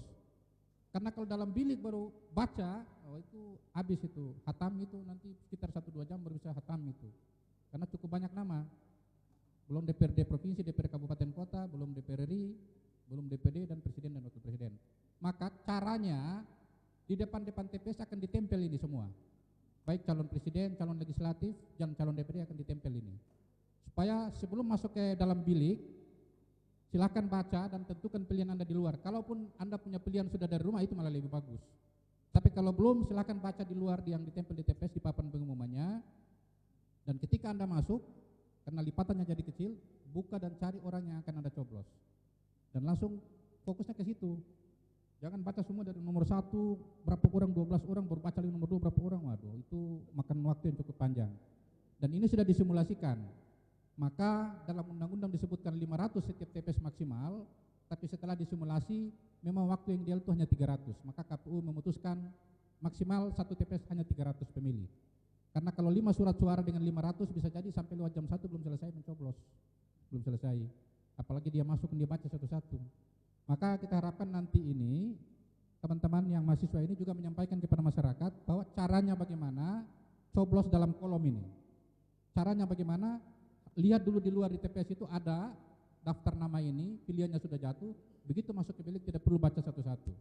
Karena kalau dalam bilik baru baca, itu habis itu. Hatam itu nanti sekitar 1-2 jam baru bisa hatam itu. Karena cukup banyak nama. Belum DPRD provinsi, DPR kabupaten kota, belum DPR RI, belum DPD dan presiden dan wakil presiden. Maka caranya di depan-depan TPS akan ditempel ini semua. Baik calon presiden, calon legislatif, dan calon DPD akan ditempel ini. Supaya sebelum masuk ke dalam bilik, silakan baca dan tentukan pilihan Anda di luar. Kalaupun Anda punya pilihan sudah dari rumah, itu malah lebih bagus. Tapi kalau belum, silakan baca di luar yang ditempel di TPS di papan pengumumannya. Dan ketika Anda masuk, karena lipatannya jadi kecil, buka dan cari orang yang akan Anda coblos. Dan langsung fokusnya ke situ. Jangan baca semua dari nomor 1 berapa orang, 12 orang, baru baca lagi nomor 2 berapa orang. Waduh, itu makan waktu yang cukup panjang. Dan ini sudah disimulasikan. Maka dalam undang-undang disebutkan 500 setiap TPS maksimal, tapi setelah disimulasi memang waktu yang ideal itu hanya 300. Maka KPU memutuskan maksimal 1 TPS hanya 300 pemilih. Karena kalau 5 surat suara dengan 500 bisa jadi sampai lewat jam 1 belum selesai mencoblos. Belum selesai. Apalagi dia masuk dan dia baca satu-satu. Maka kita harapkan nanti ini teman-teman yang mahasiswa ini juga menyampaikan kepada masyarakat bahwa caranya bagaimana coblos dalam kolom ini. Caranya bagaimana, lihat dulu di luar di TPS itu ada daftar nama ini, pilihannya sudah jatuh, begitu masuk ke bilik tidak perlu baca satu-satu.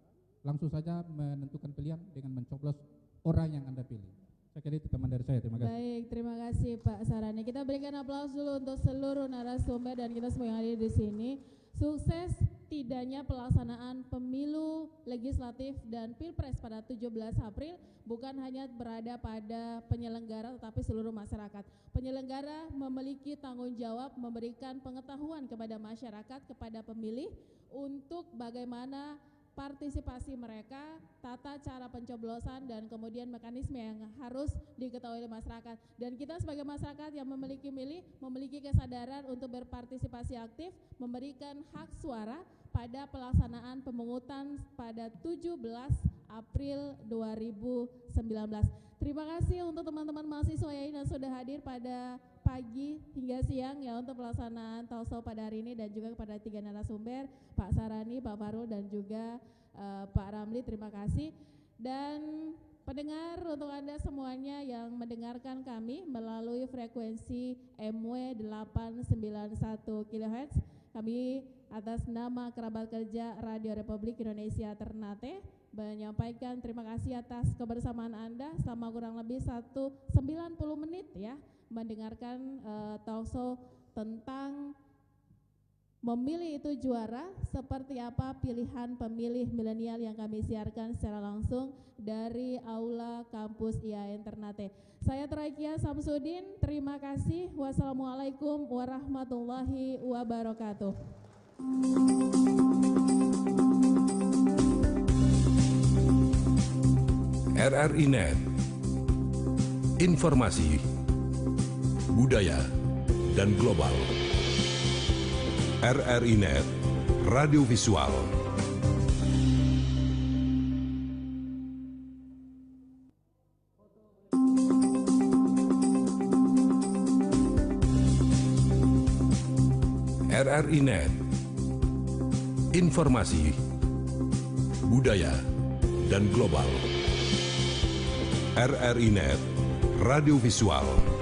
Langsung saja menentukan pilihan dengan mencoblos orang yang Anda pilih. Saya kira itu teman dari saya, terima kasih. Baik, terima kasih Pak Sarani. Kita berikan aplaus dulu untuk seluruh narasumber dan kita semua yang hadir di sini. Sukses tidaknya pelaksanaan pemilu legislatif dan pilpres pada 17 April bukan hanya berada pada penyelenggara tetapi seluruh masyarakat. Penyelenggara memiliki tanggung jawab memberikan pengetahuan kepada masyarakat, kepada pemilih untuk bagaimana partisipasi mereka, tata cara pencoblosan dan kemudian mekanisme yang harus diketahui oleh masyarakat. Dan kita sebagai masyarakat yang memiliki kesadaran untuk berpartisipasi aktif, memberikan hak suara pada pelaksanaan pemungutan pada 17 April 2019. Terima kasih untuk teman-teman mahasiswa yang sudah hadir pada pagi hingga siang ya untuk pelaksanaan talkshow pada hari ini, dan juga kepada 3 narasumber, Pak Sarani, Pak Farul, dan juga Pak Ramli, terima kasih. Dan pendengar, untuk Anda semuanya yang mendengarkan kami melalui frekuensi MW 891 kHz, kami atas nama Kerabat Kerja Radio Republik Indonesia Ternate menyampaikan terima kasih atas kebersamaan Anda selama kurang lebih 90 menit ya mendengarkan talkshow tentang memilih itu juara, seperti apa pilihan pemilih milenial yang kami siarkan secara langsung dari Aula Kampus IAIN Ternate. Saya Trakia Samsudin, terima kasih. Wassalamualaikum warahmatullahi wabarakatuh. RRI Net informasi, budaya, dan global. RRI Net, Radio Visual. RRI Net, informasi, budaya, dan global. RRI Net, Radio Visual.